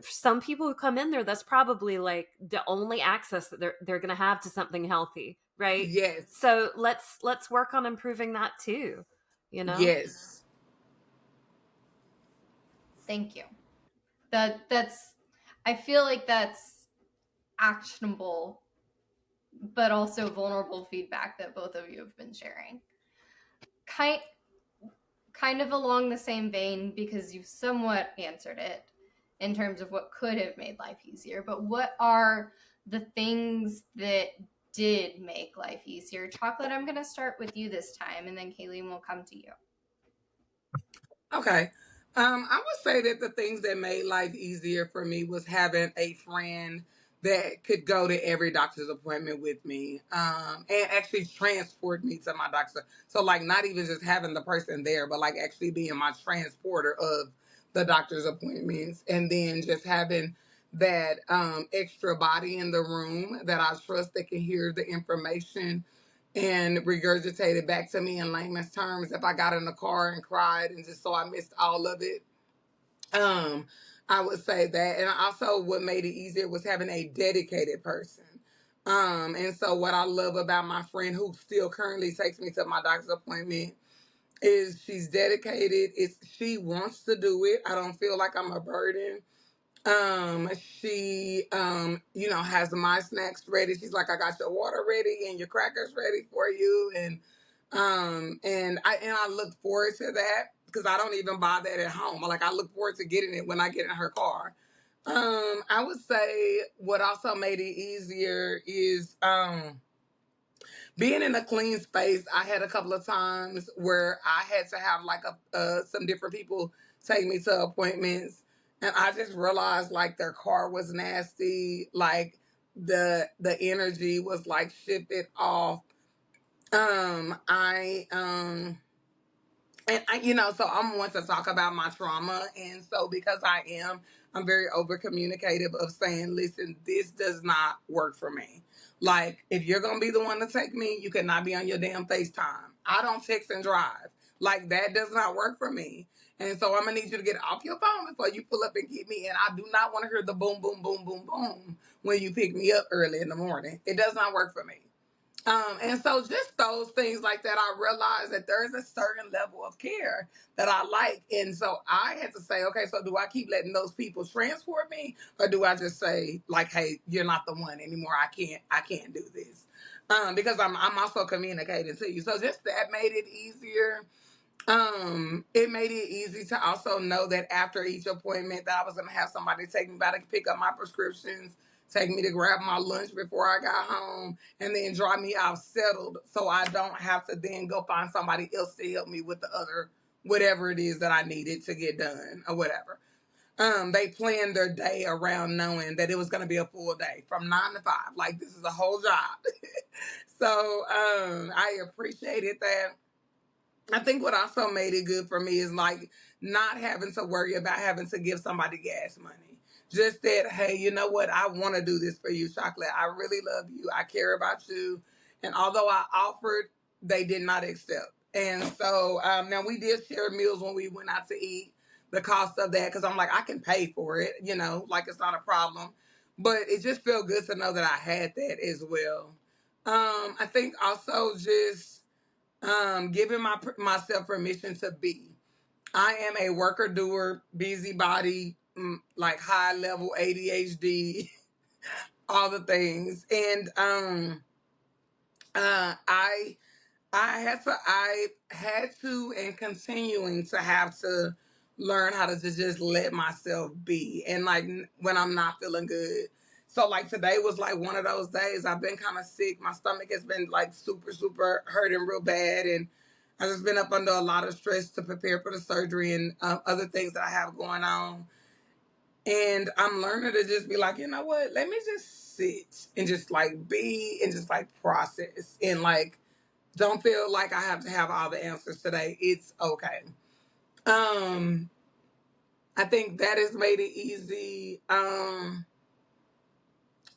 some people who come in there, that's probably like the only access that they're going to have to something healthy, right? Yes. So let's work on improving that too. Yes. Thank you. That's I feel like that's actionable, but also vulnerable feedback that both of you have been sharing. Kind of along the same vein, because you've somewhat answered it in terms of what could have made life easier, but what are the things that did make life easier? Chocolate, I'm going to start with you this time, and then Kalene will come to you. Okay. I would say that the things that made life easier for me was having a friend that could go to every doctor's appointment with me, and actually transport me to my doctor. So, like, not even just having the person there, but like actually being my transporter of the doctor's appointments, and then just having that extra body in the room that I trust that can hear the information and regurgitate it back to me in layman's terms if I got in the car and cried and just so I missed all of it. I would say that. And also what made it easier was having a dedicated person. And so what I love about my friend who still currently takes me to my doctor's appointment is she's dedicated. She wants to do it. I don't feel like I'm a burden. She has my snacks ready. She's like, I got your water ready and your crackers ready for you. And I look forward to that, because I don't even buy that at home. Like, I look forward to getting it when I get in her car. I would say what also made it easier is being in a clean space. I had a couple of times where I had to have like some different people take me to appointments, and I just realized like their car was nasty, like the energy was like shifted off. So I'm one to talk about my trauma. And so because I'm very over communicative of saying, listen, this does not work for me. Like, if you're going to be the one to take me, you cannot be on your damn FaceTime. I don't text and drive. Like, that does not work for me. And so I'm going to need you to get off your phone before you pull up and get me. And I do not want to hear the boom, boom, boom, boom, boom when you pick me up early in the morning. It does not work for me. And so just those things like that, I realized that there is a certain level of care that I like. And so I had to say, okay, so do I keep letting those people transport me, or do I just say like, hey, you're not the one anymore. I can't do this. Because I'm also communicating to you. So just that made it easier. It made it easy to also know that after each appointment that I was going to have somebody take me by to pick up my prescriptions, take me to grab my lunch before I got home, and then drop me off settled so I don't have to then go find somebody else to help me with the other, whatever it is that I needed to get done or whatever. They planned their day around knowing that it was going to be a full day from 9 to 5. Like, this is a whole job. So, I appreciated that. I think what also made it good for me is like not having to worry about having to give somebody gas money. Just that, hey, you know what? I want to do this for you, Chocolate. I really love you. I care about you. And although I offered, they did not accept. And so now we did share meals when we went out to eat, the cost of that, because I'm like, I can pay for it, like it's not a problem. But it just felt good to know that I had that as well. I think also just giving myself permission to be. I am a worker doer, busybody, like high level ADHD, all the things, and I had to and continuing to have to learn how to just let myself be. And like when I'm not feeling good. So like today was like one of those days. I've been kind of sick. My stomach has been like super, super hurting real bad. And I've just been up under a lot of stress to prepare for the surgery and other things that I have going on. And I'm learning to just be like, you know what? Let me just sit and just like be and just like process and like don't feel like I have to have all the answers today. It's okay. I think that has made it easy. And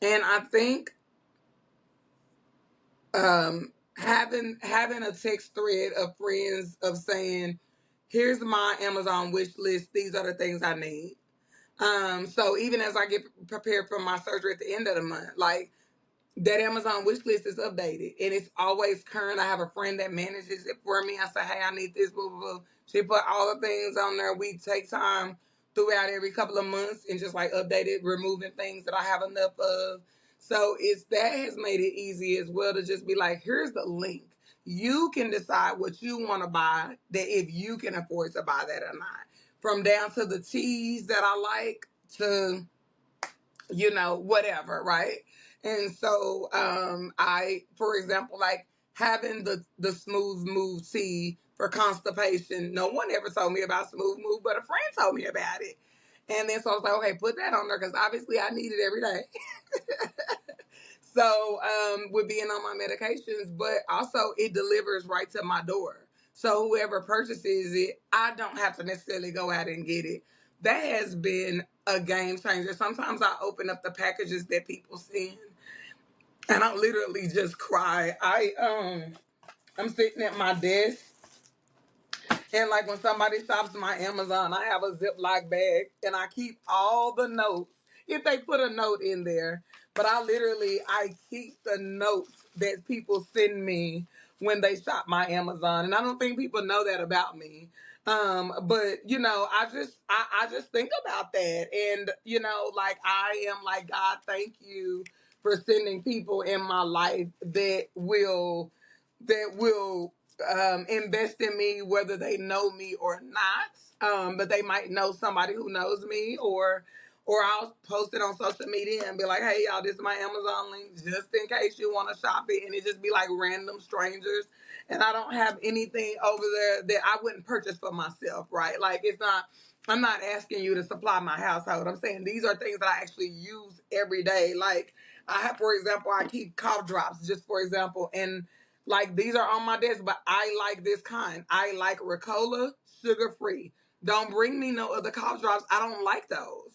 I think having a text thread of friends of saying, here's my Amazon wish list. These are the things I need. So even as I get prepared for my surgery at the end of the month, like that Amazon wish list is updated and it's always current. I have a friend that manages it for me. I say, hey, I need this, blah, blah, blah. She put all the things on there. We take time throughout every couple of months and just like update it, removing things that I have enough of. So that has made it easy as well to just be like, here's the link. You can decide what you want to buy, that if you can afford to buy that or not. From down to the teas that I like to, whatever, right? And so for example, like having the Smooth Move tea for constipation. No one ever told me about Smooth Move, but a friend told me about it. And then so I was like, okay, put that on there because obviously I need it every day. So with being on my medications, but also it delivers right to my door. So whoever purchases it, I don't have to necessarily go out and get it. That has been a game changer. Sometimes I open up the packages that people send and I literally just cry. I'm sitting at my desk and like when somebody shops my Amazon, I have a Ziploc bag and I keep all the notes if they put a note in there. But I keep the notes that people send me when they shop my Amazon. And I don't think people know that about me. But I just think about that. And, like I am like, God, thank you for sending people in my life that will invest in me, whether they know me or not. But they might know somebody who knows me, or I'll post it on social media and be like, hey, y'all, this is my Amazon link just in case you want to shop it. And it just be like random strangers. And I don't have anything over there that I wouldn't purchase for myself, right? Like I'm not asking you to supply my household. I'm saying these are things that I actually use every day. Like for example, I keep cough drops, just for example. And like these are on my desk, but I like this kind. I like Ricola, sugar-free. Don't bring me no other cough drops. I don't like those.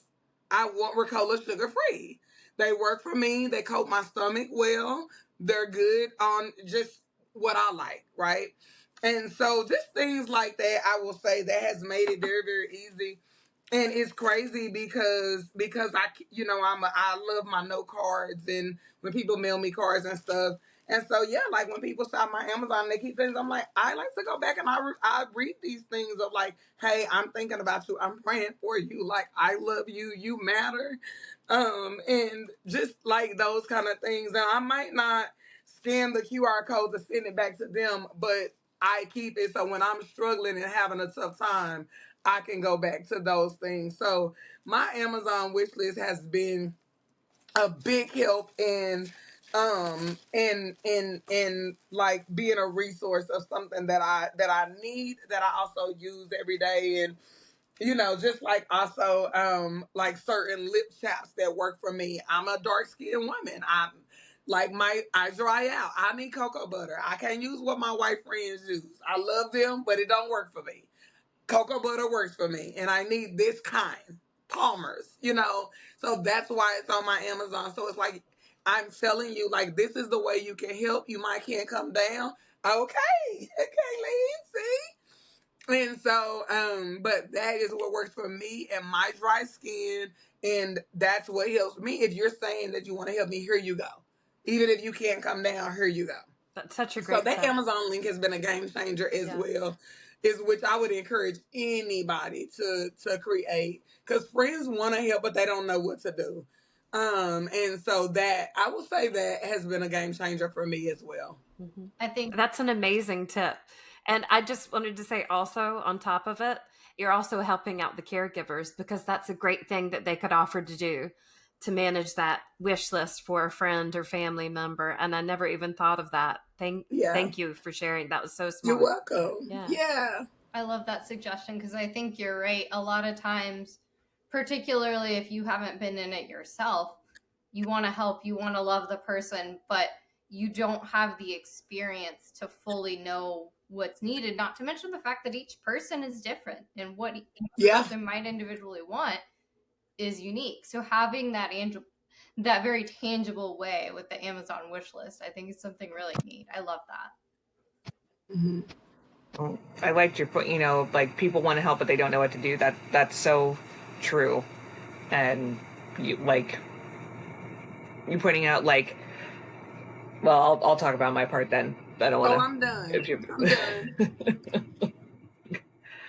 I want Ricola sugar-free. They work for me. They coat my stomach well. They're good on just what I like, right? And so just things like that, I will say that has made it very, very easy. And it's crazy because I love my note cards and when people mail me cards and stuff. And so yeah, like when people shop my Amazon, they keep things. I'm like, I like to go back and I read these things of like, hey, I'm thinking about you. I'm praying for you. Like I love you. You matter. And just like those kind of things. And I might not scan the QR code to send it back to them, but I keep it so when I'm struggling and having a tough time, I can go back to those things. So my Amazon wish list has been a big help in like being a resource of something that I need, that I also use every day. And just like also like certain lip chaps that work for me. I'm a dark skinned woman. I'm like I dry out. I need cocoa butter. I can't use what my white friends use. I love them, but it don't work for me. Cocoa butter works for me, and I need this kind. Palmer's, So that's why it's on my Amazon. So it's like I'm telling you, like, this is the way you can help. You might can't come down. Okay, Kalene, see? And so, but that is what works for me and my dry skin, and that's what helps me. If you're saying that you want to help me, here you go. Even if you can't come down, here you go. That's such a great So that tip. Amazon link has been a game changer as well, is which I would encourage anybody to create, because friends want to help, but they don't know what to do. And so that, I will say, that has been a game changer for me as well. I think That's an amazing tip. And I just wanted to say also, on top of it, you're also helping out the caregivers, because that's a great thing that they could offer to do, to manage that wish list for a friend or family member. And I never even thought of that. Thank you for sharing. That was so smart. You're welcome. Yeah. I love that suggestion, because I think you're right. A lot of times, particularly if you haven't been in it yourself, you want to help, you want to love the person, but you don't have the experience to fully know what's needed, not to mention the fact that each person is different, and what each person might individually want is unique. So having that very tangible way with the Amazon wish list, I think is something really neat. I love that. Mm-hmm. I liked your point, like, people want to help, but they don't know what to do. That's so true. And you pointing out, like, well, I'll talk about my part then. I don't want to. I'm done. I'm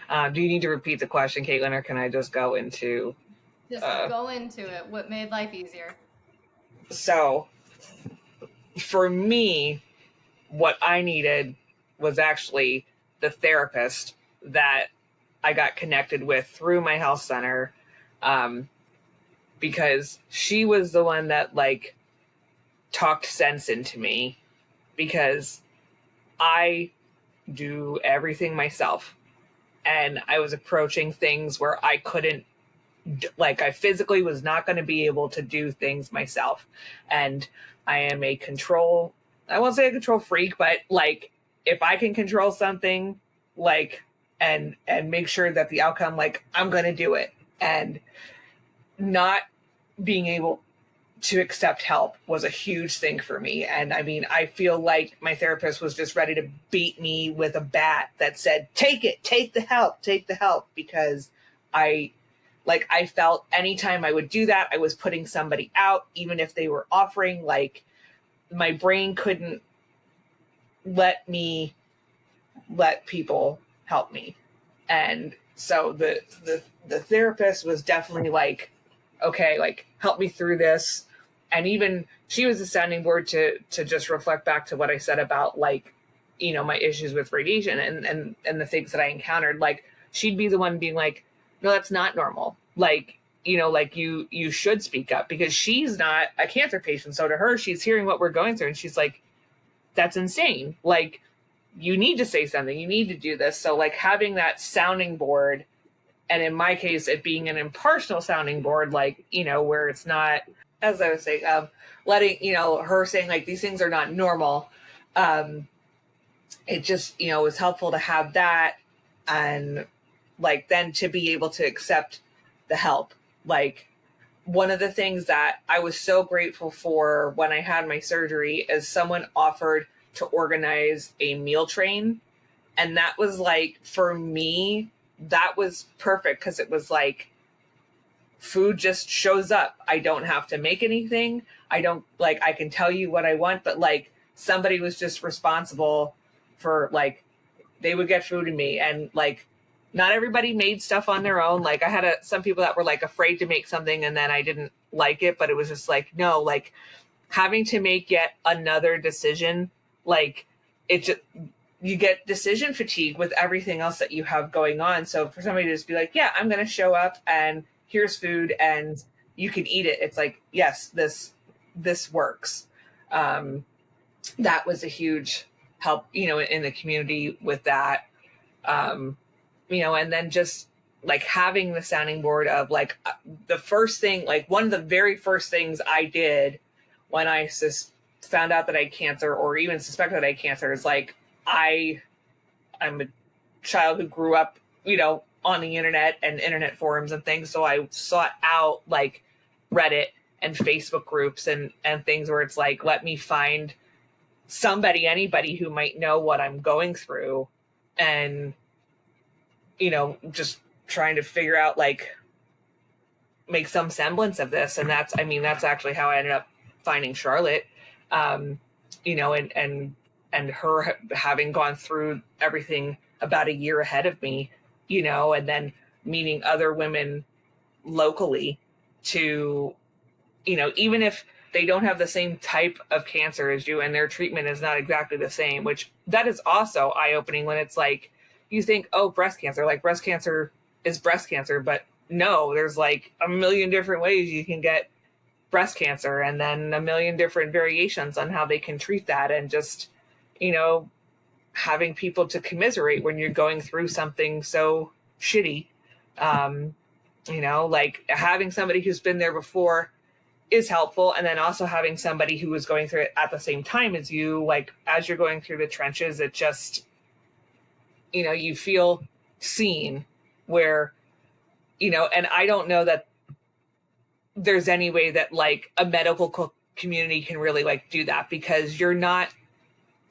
done. Do you need to repeat the question, Caitlin, or can I just go into? Just go into it. What made life easier? So, for me, what I needed was actually the therapist that I got connected with through my health center, because she was the one that, like, talked sense into me, because I do everything myself, and I was approaching things where I couldn't, like, I physically was not going to be able to do things myself. And I am I won't say a control freak, but, like, if I can control something, like, and make sure that the outcome, like, I'm going to do it. And not being able to accept help was a huge thing for me. And I mean, I feel like my therapist was just ready to beat me with a bat that said, take the help, because I felt anytime I would do that, I was putting somebody out, even if they were offering, like, my brain couldn't let people help me. And so the therapist was definitely like, okay, like, help me through this. And even she was a sounding board to just reflect back to what I said about, like, my issues with radiation and the things that I encountered. Like, she'd be the one being like, no, that's not normal. Like, like, you should speak up, because she's not a cancer patient. So to her, she's hearing what we're going through, and she's like, that's insane. Like, you need to say something. You need to do this. So, like, having that sounding board, and in my case, it being an impersonal sounding board, like, where it's not, as I was saying, letting, her saying, like, these things are not normal. It just, was helpful to have that. And, like, then to be able to accept the help. Like, one of the things that I was so grateful for when I had my surgery is someone offered to organize a meal train. And that was, like, for me, that was perfect, because it was like, food just shows up. I don't have to make anything. I can tell you what I want, but, like, somebody was just responsible for, like, they would get food to me. And, like, not everybody made stuff on their own. Like, I had some people that were, like, afraid to make something, and then I didn't like it, but it was just like, no, like, having to make yet another decision, like, it just, you get decision fatigue with everything else that you have going on. So for somebody to just be like, yeah, I'm going to show up and here's food and you can eat it. It's like, yes, this works. That was a huge help, in the community with that. And then just like having the sounding board of like the first thing, like one of the very first things I did when I found out that I had cancer or even suspected that I had cancer is like, I'm a child who grew up, on the internet and internet forums and things. So I sought out like Reddit and Facebook groups and things where it's like, let me find anybody who might know what I'm going through and, just trying to figure out like make some semblance of this. And that's actually how I ended up finding Charlotte, and her having gone through everything about a year ahead of me, and then meeting other women locally to, even if they don't have the same type of cancer as you and their treatment is not exactly the same, which that is also eye-opening when it's like, you think, oh, breast cancer is breast cancer, but no, there's like a million different ways you can get breast cancer and then a million different variations on how they can treat that. And just, having people to commiserate when you're going through something so shitty, like having somebody who's been there before is helpful. And then also having somebody who was going through it at the same time as you, like as you're going through the trenches, it just, you feel seen where, and I don't know that there's any way that like a medical community can really like do that because you're not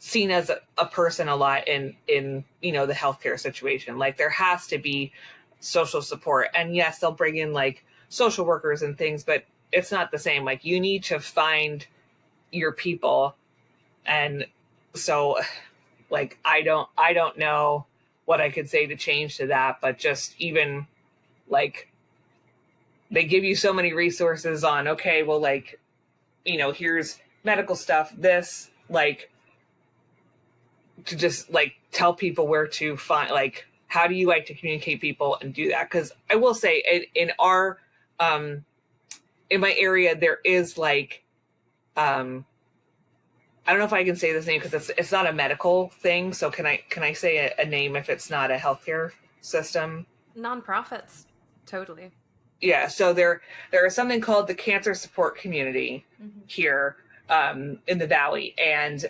seen as a person a lot in, the healthcare situation. Like there has to be social support and yes, they'll bring in like social workers and things, but it's not the same. Like you need to find your people. And so like, I don't know what I could say to change to that, but just even like they give you so many resources on, okay, well, like, here's medical stuff, this, like, to just like tell people where to find, like, how do you like to communicate people and do that? Because I will say in our, in my area, there is like, I don't know if I can say this name because it's not a medical thing. So can I say a name if it's not a healthcare system? Nonprofits, totally. Yeah. So there is something called the Cancer Support Community here in the Valley, and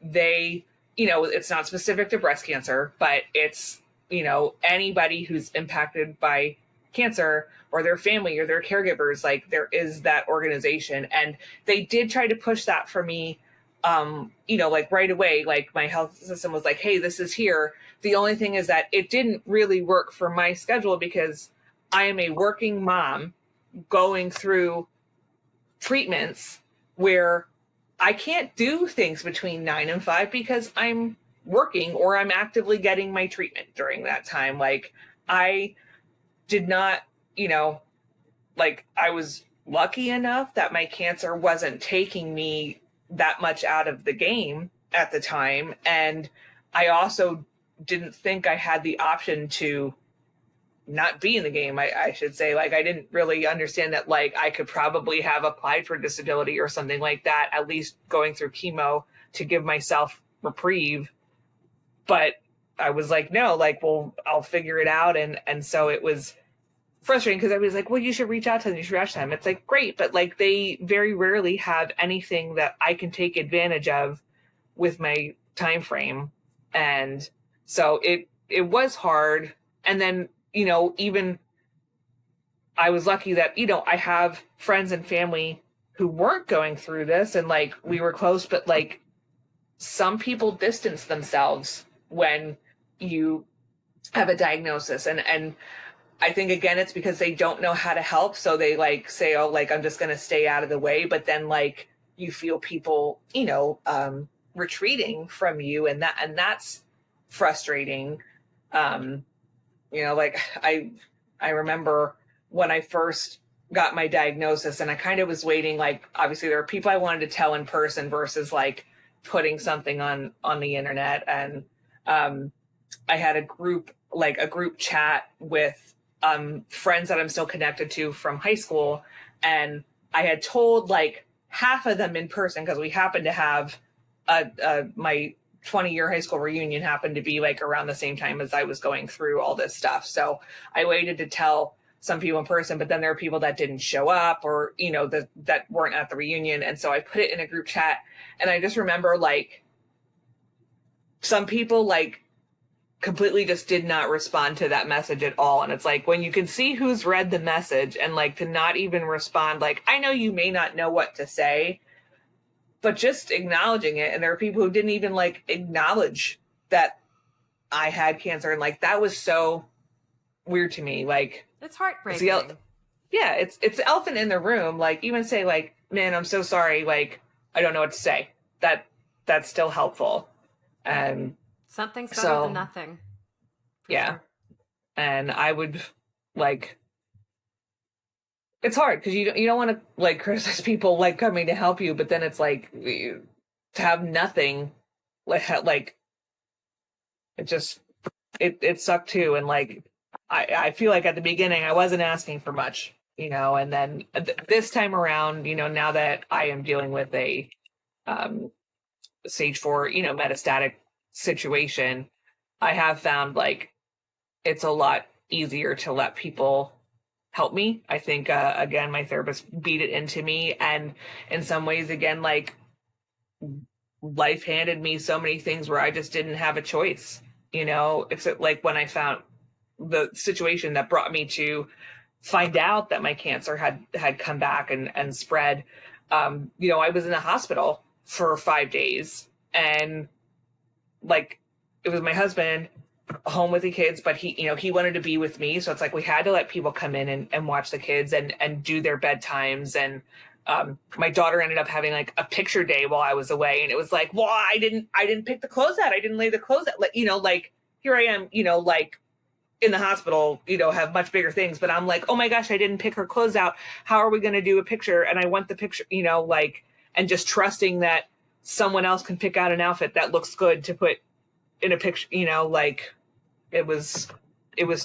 they, it's not specific to breast cancer, but it's anybody who's impacted by cancer or their family or their caregivers. Like there is that organization, and they did try to push that for me. Like right away, like my health system was like, hey, this is here. The only thing is that it didn't really work for my schedule because I am a working mom going through treatments where I can't do things between 9 and 5 because I'm working or I'm actively getting my treatment during that time. Like I did not, like I was lucky enough that my cancer wasn't taking me that much out of the game at the time. And I also didn't think I had the option to not be in the game, I should say. Like I didn't really understand that like I could probably have applied for disability or something like that, at least going through chemo to give myself reprieve. But I was like, no, like, well, I'll figure it out. And so it was frustrating because I was like, well, you should reach out to them. You should reach out to them. It's like, great. But like, they very rarely have anything that I can take advantage of with my time frame. And so it was hard. And then, even I was lucky that, I have friends and family who weren't going through this and like, we were close, but like some people distance themselves when you have a diagnosis. And I think, again, it's because they don't know how to help. So they like say, oh, like, I'm just going to stay out of the way. But then like you feel people, retreating from you. And that's frustrating. Like I remember when I first got my diagnosis and I kind of was waiting, like, obviously there are people I wanted to tell in person versus like putting something on the internet. And I had a group chat with friends that I'm still connected to from high school, and I had told like half of them in person because we happened to have my 20-year high school reunion happened to be like around the same time as I was going through all this stuff. So I waited to tell some people in person, but then there were people that didn't show up, or that weren't at the reunion, and so I put it in a group chat. And I just remember like some people like completely just did not respond to that message at all. And it's like, when you can see who's read the message and like to not even respond, like, I know you may not know what to say, but just acknowledging it. And there are people who didn't even like acknowledge that I had cancer. And like, that was so weird to me. Like, It's heartbreaking. It's the elephant in the room. Like, even say like, man, I'm so sorry. Like, I don't know what to say. That's still helpful. And something's better than nothing. Yeah. Sure. And I would like, it's hard because you don't want to like criticize people like coming to help you, but then it's like to have nothing, like it just it sucked too. And like I feel like at the beginning I wasn't asking for much, and then this time around, now that I am dealing with a stage 4, metastatic situation, I have found like it's a lot easier to let people help me. I think, again, my therapist beat it into me. And in some ways, again, like life handed me so many things where I just didn't have a choice. It's like when I found the situation that brought me to find out that my cancer had come back and spread. I was in the hospital for 5 days, and like it was my husband home with the kids, but he wanted to be with me. So it's like we had to let people come in and watch the kids and do their bedtimes. And my daughter ended up having like a picture day while I was away. And it was like, well, I didn't pick the clothes out. I didn't lay the clothes out. Like, like here I am, like in the hospital, have much bigger things. But I'm like, oh my gosh, I didn't pick her clothes out. How are we going to do a picture? And I want the picture, like, and just trusting that someone else can pick out an outfit that looks good to put in a picture, like it was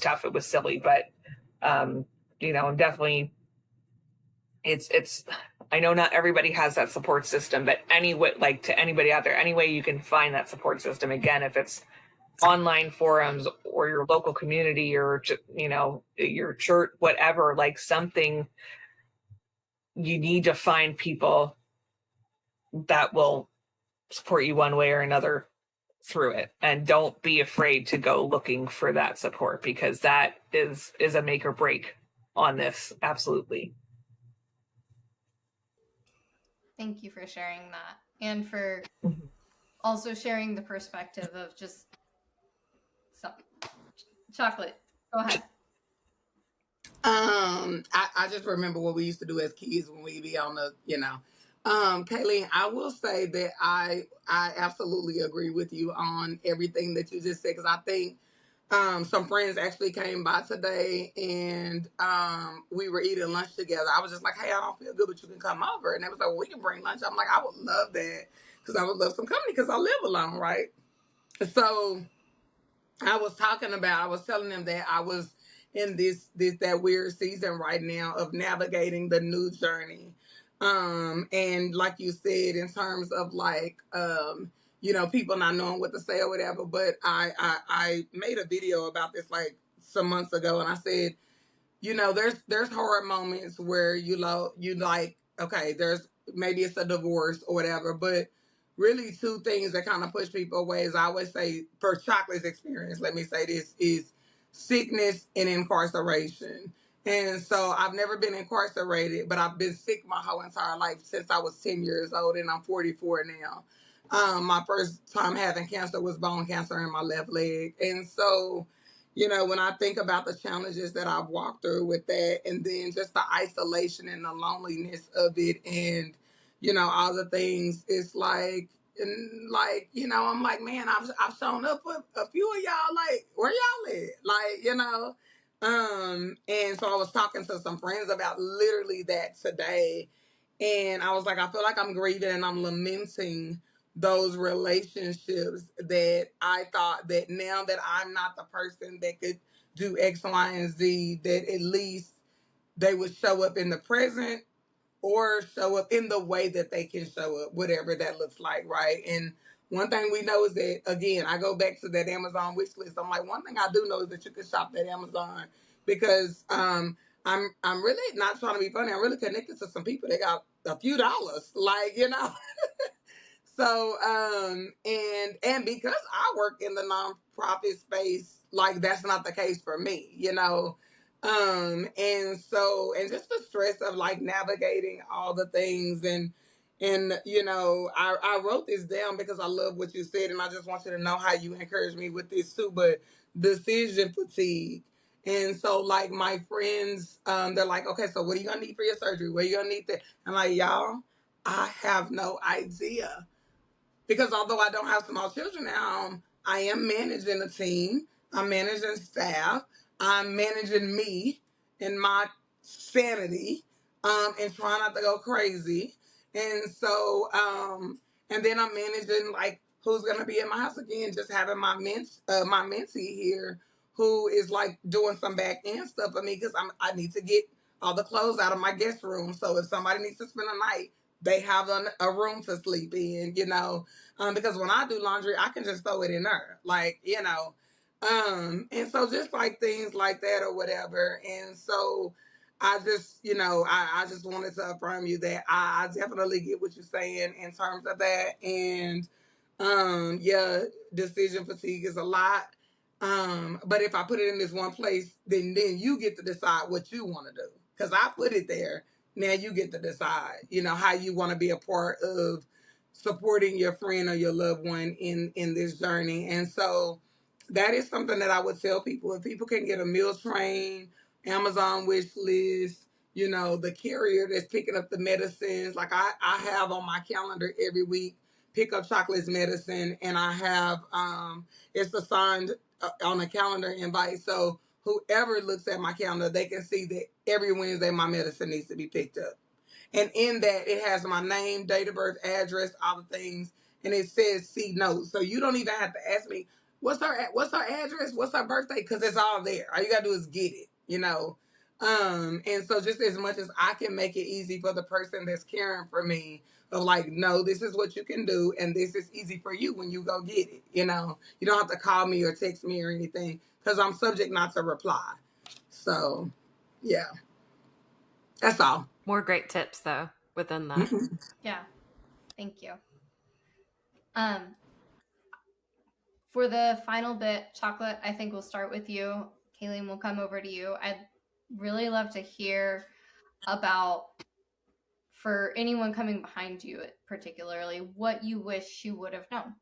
tough. It was silly, but definitely it's I know not everybody has that support system, but like to anybody out there, any way you can find that support system, again, if it's online forums or your local community or your church, whatever, like something, you need to find people that will support you one way or another through it. And don't be afraid to go looking for that support, because that is a make or break on this. Absolutely. Thank you for sharing that, and for also sharing the perspective of just chocolate. Go ahead. I just remember what we used to do as kids when we be on the, Kalene, I will say that I absolutely agree with you on everything that you just said, because I think some friends actually came by today, and we were eating lunch together. I was just like, hey, I don't feel good, but you can come over. And they was like, well, we can bring lunch. I'm like, I would love that, because I would love some company, because I live alone, right? So I was telling them that I was in that weird season right now of navigating the new journey. And like you said, in terms of like, people not knowing what to say or whatever, but I made a video about this like some months ago, and I said, there's hard moments where you like, okay, there's maybe it's a divorce or whatever, but really two things that kind of push people away is, I always say, for Chocolate's experience, let me say this, is sickness and incarceration. And so I've never been incarcerated, but I've been sick my whole entire life since I was 10 years old, and I'm 44 now. My first time having cancer was bone cancer in my left leg. And so, when I think about the challenges that I've walked through with that, and then just the isolation and the loneliness of it, and, all the things, it's like, and like, I'm like, man, I've shown up for a few of y'all, like, where y'all at? Like, and so I was talking to some friends about literally that today. And I was like, I feel like I'm grieving and I'm lamenting, those relationships that I thought that now that I'm not the person that could do X, Y, and Z, that at least they would show up in the present or show up in the way that they can show up, whatever that looks like, right? And one thing we know is that, again, I go back to that Amazon wish list. I'm like, one thing I do know is that you can shop at Amazon because I'm really not trying to be funny. I'm really connected to some people that got a few dollars, like, you know. So, and because I work in the nonprofit space, like that's not the case for me, you know. And so, and just the stress of like navigating all the things and you know, I wrote this down because I love what you said, and I just want you to know how you encourage me with this too. But decision fatigue. And so, like my friends, they're like, okay, so what are you gonna need for your surgery? What are you gonna need? I'm like, y'all, I have no idea because although I don't have small children now, I am managing a team. I'm managing staff. I'm managing me and my sanity, and trying not to go crazy. And so, and then I'm managing like who's gonna be in my house again. Just having my my mentee here, who is like doing some back end stuff for me because I need to get all the clothes out of my guest room. So if somebody needs to spend a night, they have a room to sleep in, you know. Because when I do laundry, I can just throw it in there, like, you know. And so just like things like that or whatever. And so I just, you know, I just wanted to affirm you that I definitely get what you're saying in terms of that. And yeah, decision fatigue is a lot. But if I put it in this one place, then you get to decide what you want to do. Because I put it there. Now you get to decide, you know, how you want to be a part of supporting your friend or your loved one in this journey. And so that is something that I would tell people. If people can get a meal train, Amazon wish list, you know, the carrier that's picking up the medicines. Like I have on my calendar every week, pick up chocolates medicine, and I have it's assigned on a calendar invite. So whoever looks at my calendar, they can see that every Wednesday my medicine needs to be picked up. And in that, it has my name, date of birth, address, all the things, and it says "see notes." So you don't even have to ask me what's her address, what's her birthday, because it's all there. All you gotta do is get it, you know. And so just as much as I can make it easy for the person that's caring for me, of like, no, this is what you can do, and this is easy for you when you go get it. You know, you don't have to call me or text me or anything because I'm subject not to reply. So, yeah, that's all. More great tips, though, within that. Mm-hmm. Yeah. Thank you. For the final bit, Chocolate, I think we'll start with you. Kalene, we'll come over to you. I'd really love to hear about, for anyone coming behind you particularly, what you wish you would have known.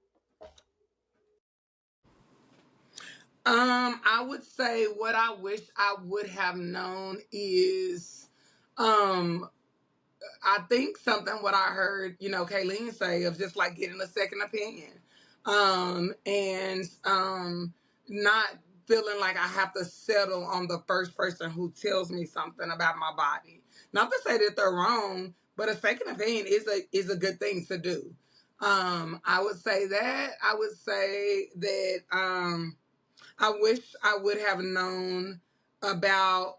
I would say what I wish I would have known is, I think something what I heard, you know, Kalene say of just like getting a second opinion, and not feeling like I have to settle on the first person who tells me something about my body. Not to say that they're wrong, but a second opinion is a good thing to do. I would say that. I would say that I wish I would have known about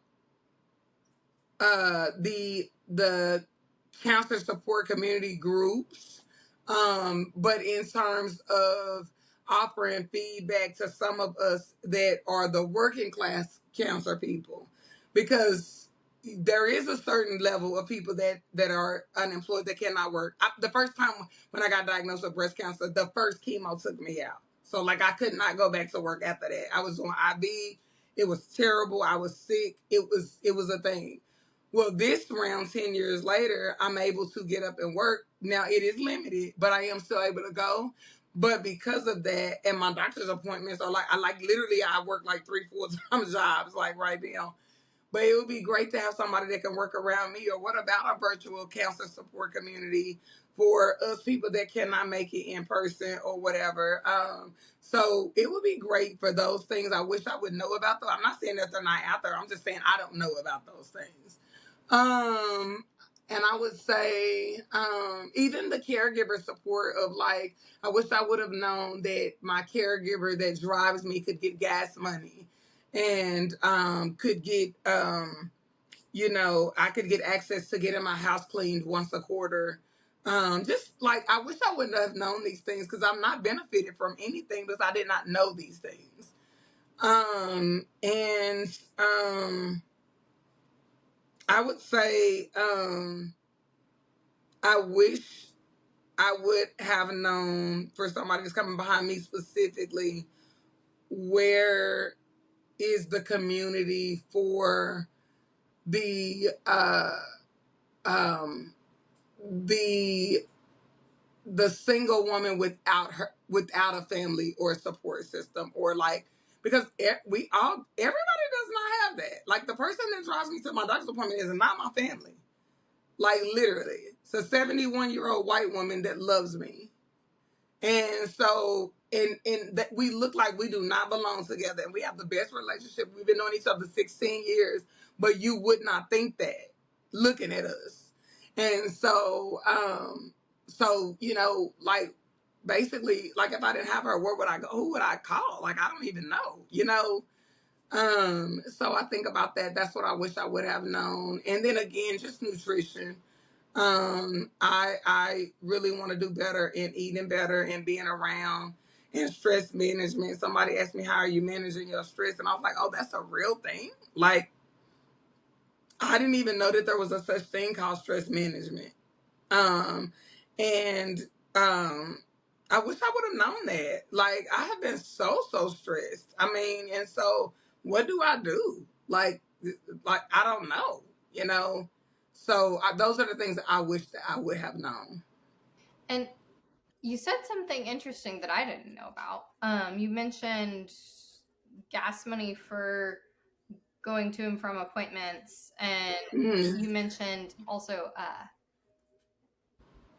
the cancer support community groups, but in terms of offering feedback to some of us that are the working class cancer people, because there is a certain level of people that are unemployed that cannot work. The first time when I got diagnosed with breast cancer, the first chemo took me out. So like I could not go back to work after that. I was on IV. It was terrible. I was sick. It was a thing. Well, this round, 10 years later, I'm able to get up and work. Now, it is limited, but I am still able to go. But because of that, and my doctor's appointments are like, literally, I work like 3 full-time jobs, like right now. But it would be great to have somebody that can work around me. Or what about a virtual cancer support community for us people that cannot make it in person or whatever? So it would be great for those things. I wish I would know about them. I'm not saying that they're not out there. I'm just saying I don't know about those things. And I would say, even the caregiver support of like, I wish I would have known that my caregiver that drives me could get gas money and could get, I could get access to getting my house cleaned once a quarter. Just like, I wish I wouldn't have known these things because I'm not benefited from anything because I did not know these things. And I would say, I wish I would have known for somebody that's coming behind me specifically, where is the community for the um the single woman without a family or a support system, or like, because everybody does not have that. Like, the person that drives me to my doctor's appointment is not my family. Like, literally, it's a 71-year-old white woman that loves me. And so, that we look like we do not belong together, and we have the best relationship. We've been knowing each other 16 years, but you would not think that looking at us. And so, like, basically, like, if I didn't have her, where would I go? Who would I call? Like, I don't even know. So I think about that. That's what I wish I would have known. And then again, just nutrition. I really want to do better in eating better and being around, and stress management. Somebody asked me, how are you managing your stress? And I was like, oh, that's a real thing. Like, I didn't even know that there was a such thing called stress management. Um, and I wish I would have known that. Like, I have been so stressed. I mean, and so what do I do? Like I don't know. So those are the things that I wish that I would have known. And you said something interesting that I didn't know about. You mentioned gas money for going to and from appointments, and you mentioned also,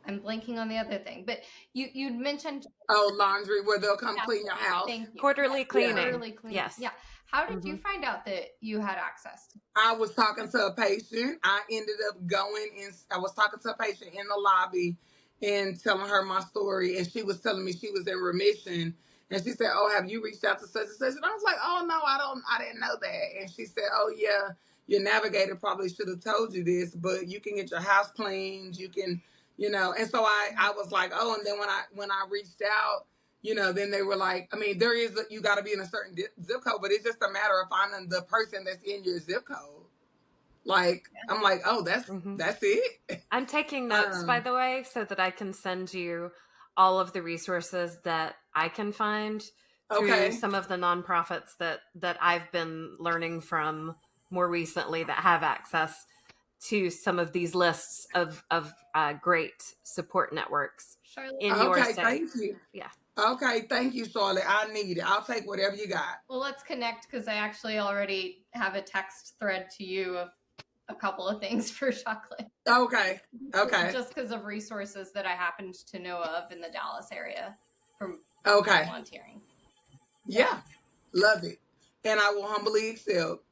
I'm blanking on the other thing, but you'd mentioned laundry, where they'll come clean your house. Thank you. Quarterly cleaning. Quarterly cleaning. Yes. Yeah. How did you find out that you had access to? I was talking to a patient. I ended up going in. I was talking to a patient in the lobby and telling her my story, and she was telling me she was in remission. And she said, "Oh, have you reached out to such and such?" And I was like, "Oh no, I didn't know that." And she said, "Oh yeah, your navigator probably should have told you this, but you can get your house cleaned. You can, And so I was like, "Oh." And then when I reached out, then they were like, I mean, you got to be in a certain zip code, but it's just a matter of finding the person that's in your zip code. Like, I'm like, oh, that's it. I'm taking notes, by the way, so that I can send you all of the resources that I can find through some of the nonprofits that I've been learning from more recently that have access to some of these lists of great support networks in your state. Thank you. Yeah. Okay, thank you, Charlotte. I need it. I'll take whatever you got. Well, let's connect, because I actually already have a text thread to you of a couple of things for chocolate. Okay. Just because of resources that I happened to know of in the Dallas area from volunteering. Yeah, love it. And I will humbly accept.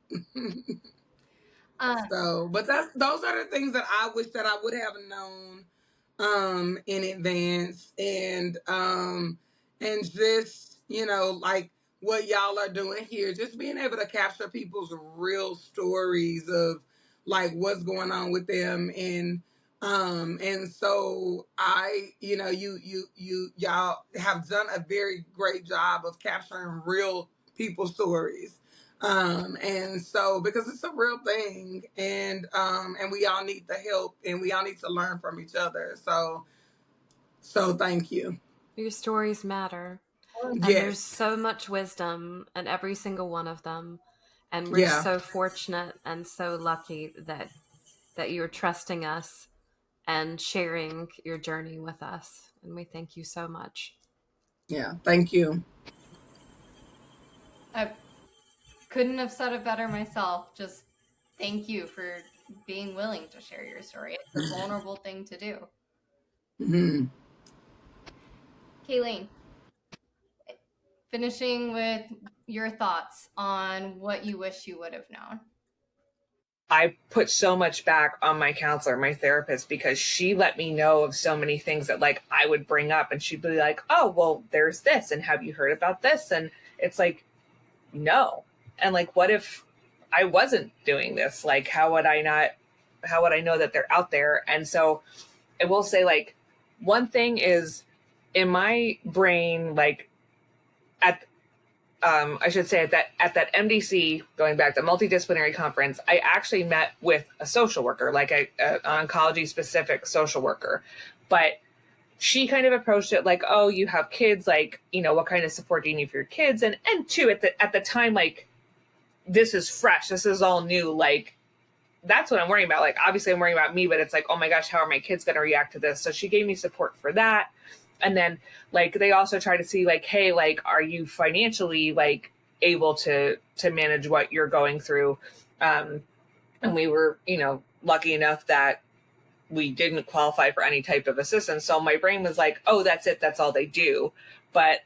But those are the things that I wish that I would have known in advance, and just like what y'all are doing here, just being able to capture people's real stories of like what's going on with them, and so y'all have done a very great job of capturing real people's stories. And so, because it's a real thing, and we all need the help, and we all need to learn from each other. So thank you. Your stories matter. And there's so much wisdom in every single one of them. And we're so fortunate and so lucky that you're trusting us and sharing your journey with us. And we thank you so much. Yeah, thank you. I couldn't have said it better myself. Just thank you for being willing to share your story. It's a vulnerable thing to do. Mm-hmm. Kalene, finishing with your thoughts on what you wish you would have known. I put so much back on my counselor, my therapist, because she let me know of so many things that like I would bring up, and she'd be like, oh, well, there's this, and have you heard about this? And it's like, no. And like, what if I wasn't doing this? Like, how would I know that they're out there? And so I will say, like, one thing is in my brain, like at I should say at that MDC, going back to multidisciplinary conference, I actually met with a social worker, like an oncology specific social worker. But she kind of approached it like, oh, you have kids, like, you know, what kind of support do you need for your kids? And two, at the time, like, this is fresh, this is all new, like, that's what I'm worrying about. Like, obviously I'm worrying about me, but it's like, oh my gosh, how are my kids going to react to this? So she gave me support for that. And then like, they also try to see like, hey, like, are you financially like able to manage what you're going through? And we were, you know, lucky enough that we didn't qualify for any type of assistance. So my brain was like, oh, that's it. That's all they do. But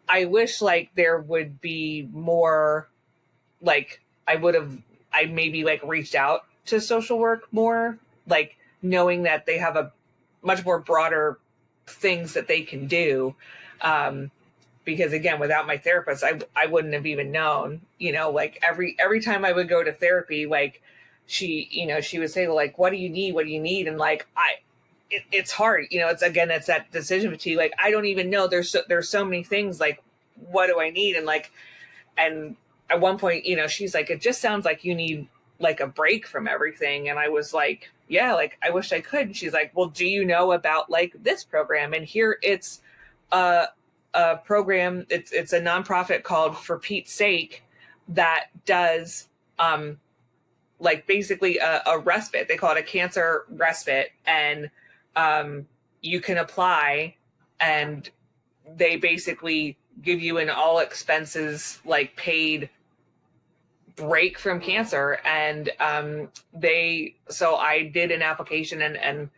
I wish like there would be more, like, I maybe like reached out to social work more, like knowing that they have a much more broader things that they can do. Because again, without my therapist, I wouldn't have even known, you know, like every time I would go to therapy, like she, you know, she would say like, what do you need? What do you need? And like, it's hard, you know, it's that decision fatigue. Like, I don't even know, there's so many things, like, what do I need? And like, and at one point, you know, she's like, it just sounds like you need like a break from everything. And I was like, yeah, like, I wish I could. And she's like, well, do you know about like this program? And here it's a program, it's a nonprofit called For Pete's Sake that does like basically a respite. They call it a cancer respite. And you can apply, and they basically give you an all expenses like paid break from cancer. And so I did an application, and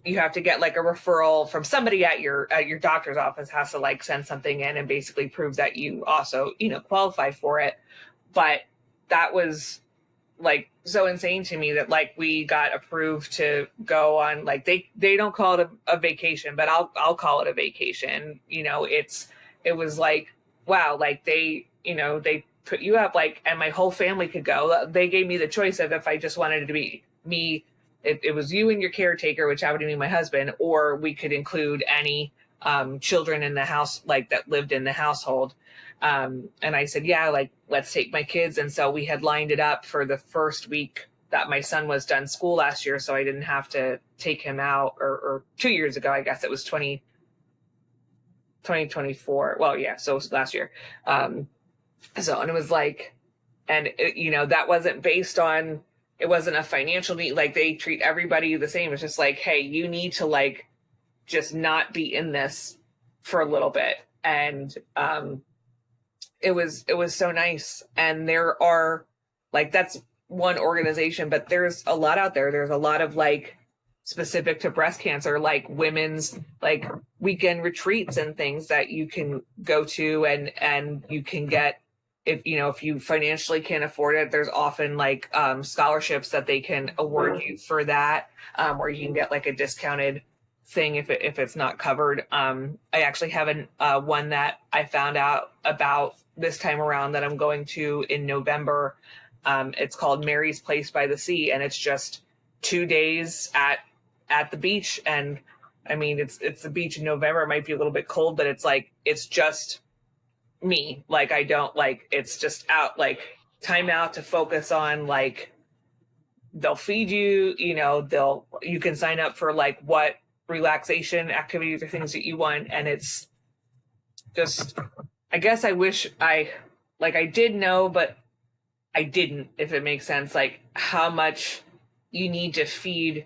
you have to get like a referral from somebody at your doctor's office, has to like send something in and basically prove that you also, you know, qualify for it. But that was like so insane to me that like we got approved to go on, like, they don't call it a vacation, but I'll call it a vacation. You know, it was like, wow, like they, you know, they put you up, like, and my whole family could go. They gave me the choice of if I just wanted it to be me, it was you and your caretaker, which happened to be my husband, or we could include any children in the house, like that lived in the household. And I said, yeah, like, let's take my kids. And so we had lined it up for the first week that my son was done school last year. So I didn't have to take him out, or 2 years ago, I guess it was 2024. Well, yeah. So it was last year. And it was like, and it, you know, that wasn't based on, it wasn't a financial need. Like, they treat everybody the same. It's just like, hey, you need to like, just not be in this for a little bit. And, it was so nice. And there are like, that's one organization, but there's a lot out there. There's a lot of like specific to breast cancer, like women's like weekend retreats and things that you can go to, and you can get, if you know, if you financially can't afford it, there's often like scholarships that they can award you for that, or you can get like a discounted thing if it's not covered. I actually have one that I found out about this time around that I'm going to in November. It's called Mary's Place by the Sea, and it's just 2 days at the beach. And I mean, it's the beach in November. It might be a little bit cold, but it's like, it's just me. Like, I don't like, it's just out, like, time out to focus on, like, they'll feed you, you know, you can sign up for like what relaxation activities or things that you want. And it's just, I guess I wish I did know, but I didn't, if it makes sense, like how much you need to feed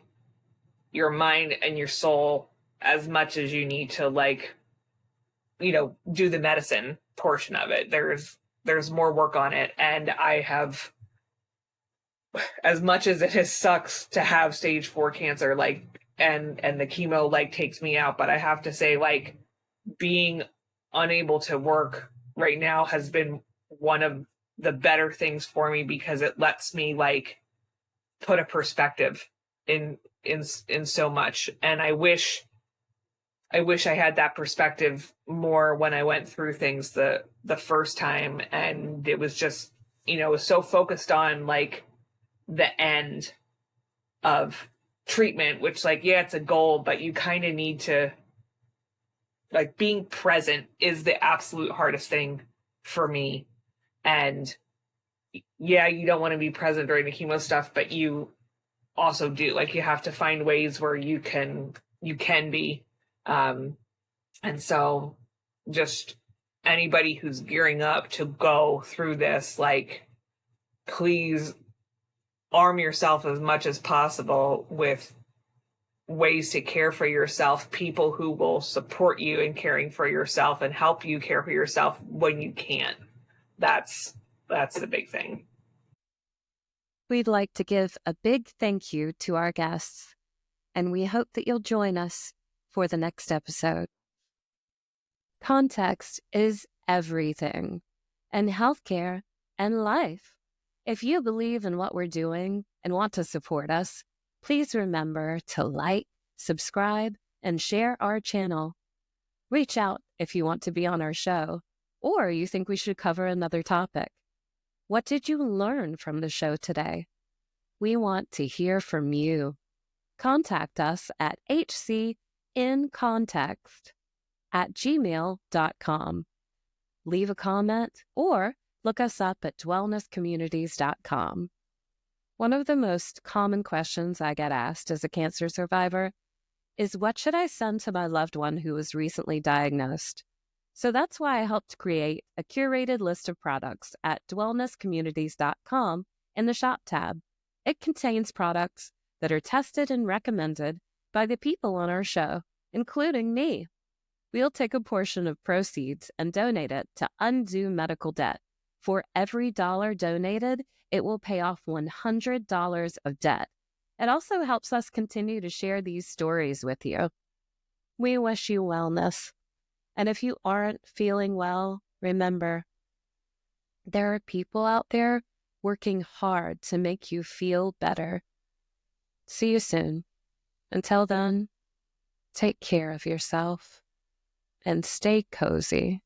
your mind and your soul as much as you need to, like, you know, do the medicine portion of it. There's more work on it. And I have, as much as it has sucks to have stage 4 cancer, like, and the chemo like takes me out, but I have to say, like, being unable to work right now has been one of the better things for me, because it lets me like put a perspective in so much. And I wish I had that perspective more when I went through things the first time, and it was just, it was so focused on like the end of treatment, which like, yeah, it's a goal, but you kind of need to, like, being present is the absolute hardest thing for me. And yeah, you don't want to be present during the chemo stuff, but you also do, like, you have to find ways where you can be. And so just anybody who's gearing up to go through this, like, please arm yourself as much as possible with ways to care for yourself, people who will support you in caring for yourself and help you care for yourself when you can't. That's the big thing. We'd like to give a big thank you to our guests, and we hope that you'll join us for the next episode. Context is everything, and healthcare and life. If you believe in what we're doing and want to support us, please remember to like, subscribe, and share our channel. Reach out if you want to be on our show, or you think we should cover another topic. What did you learn from the show today? We want to hear from you. Contact us at hcincontext@gmail.com. Leave a comment or look us up at dwellnesscommunities.com. One of the most common questions I get asked as a cancer survivor is, what should I send to my loved one who was recently diagnosed? So that's why I helped create a curated list of products at dwellnesscommunities.com in the shop tab. It contains products that are tested and recommended by the people on our show, including me. We'll take a portion of proceeds and donate it to Undo Medical Debt. For every dollar donated, it will pay off $100 of debt. It also helps us continue to share these stories with you. We wish you wellness. And if you aren't feeling well, remember, there are people out there working hard to make you feel better. See you soon. Until then, take care of yourself and stay cozy.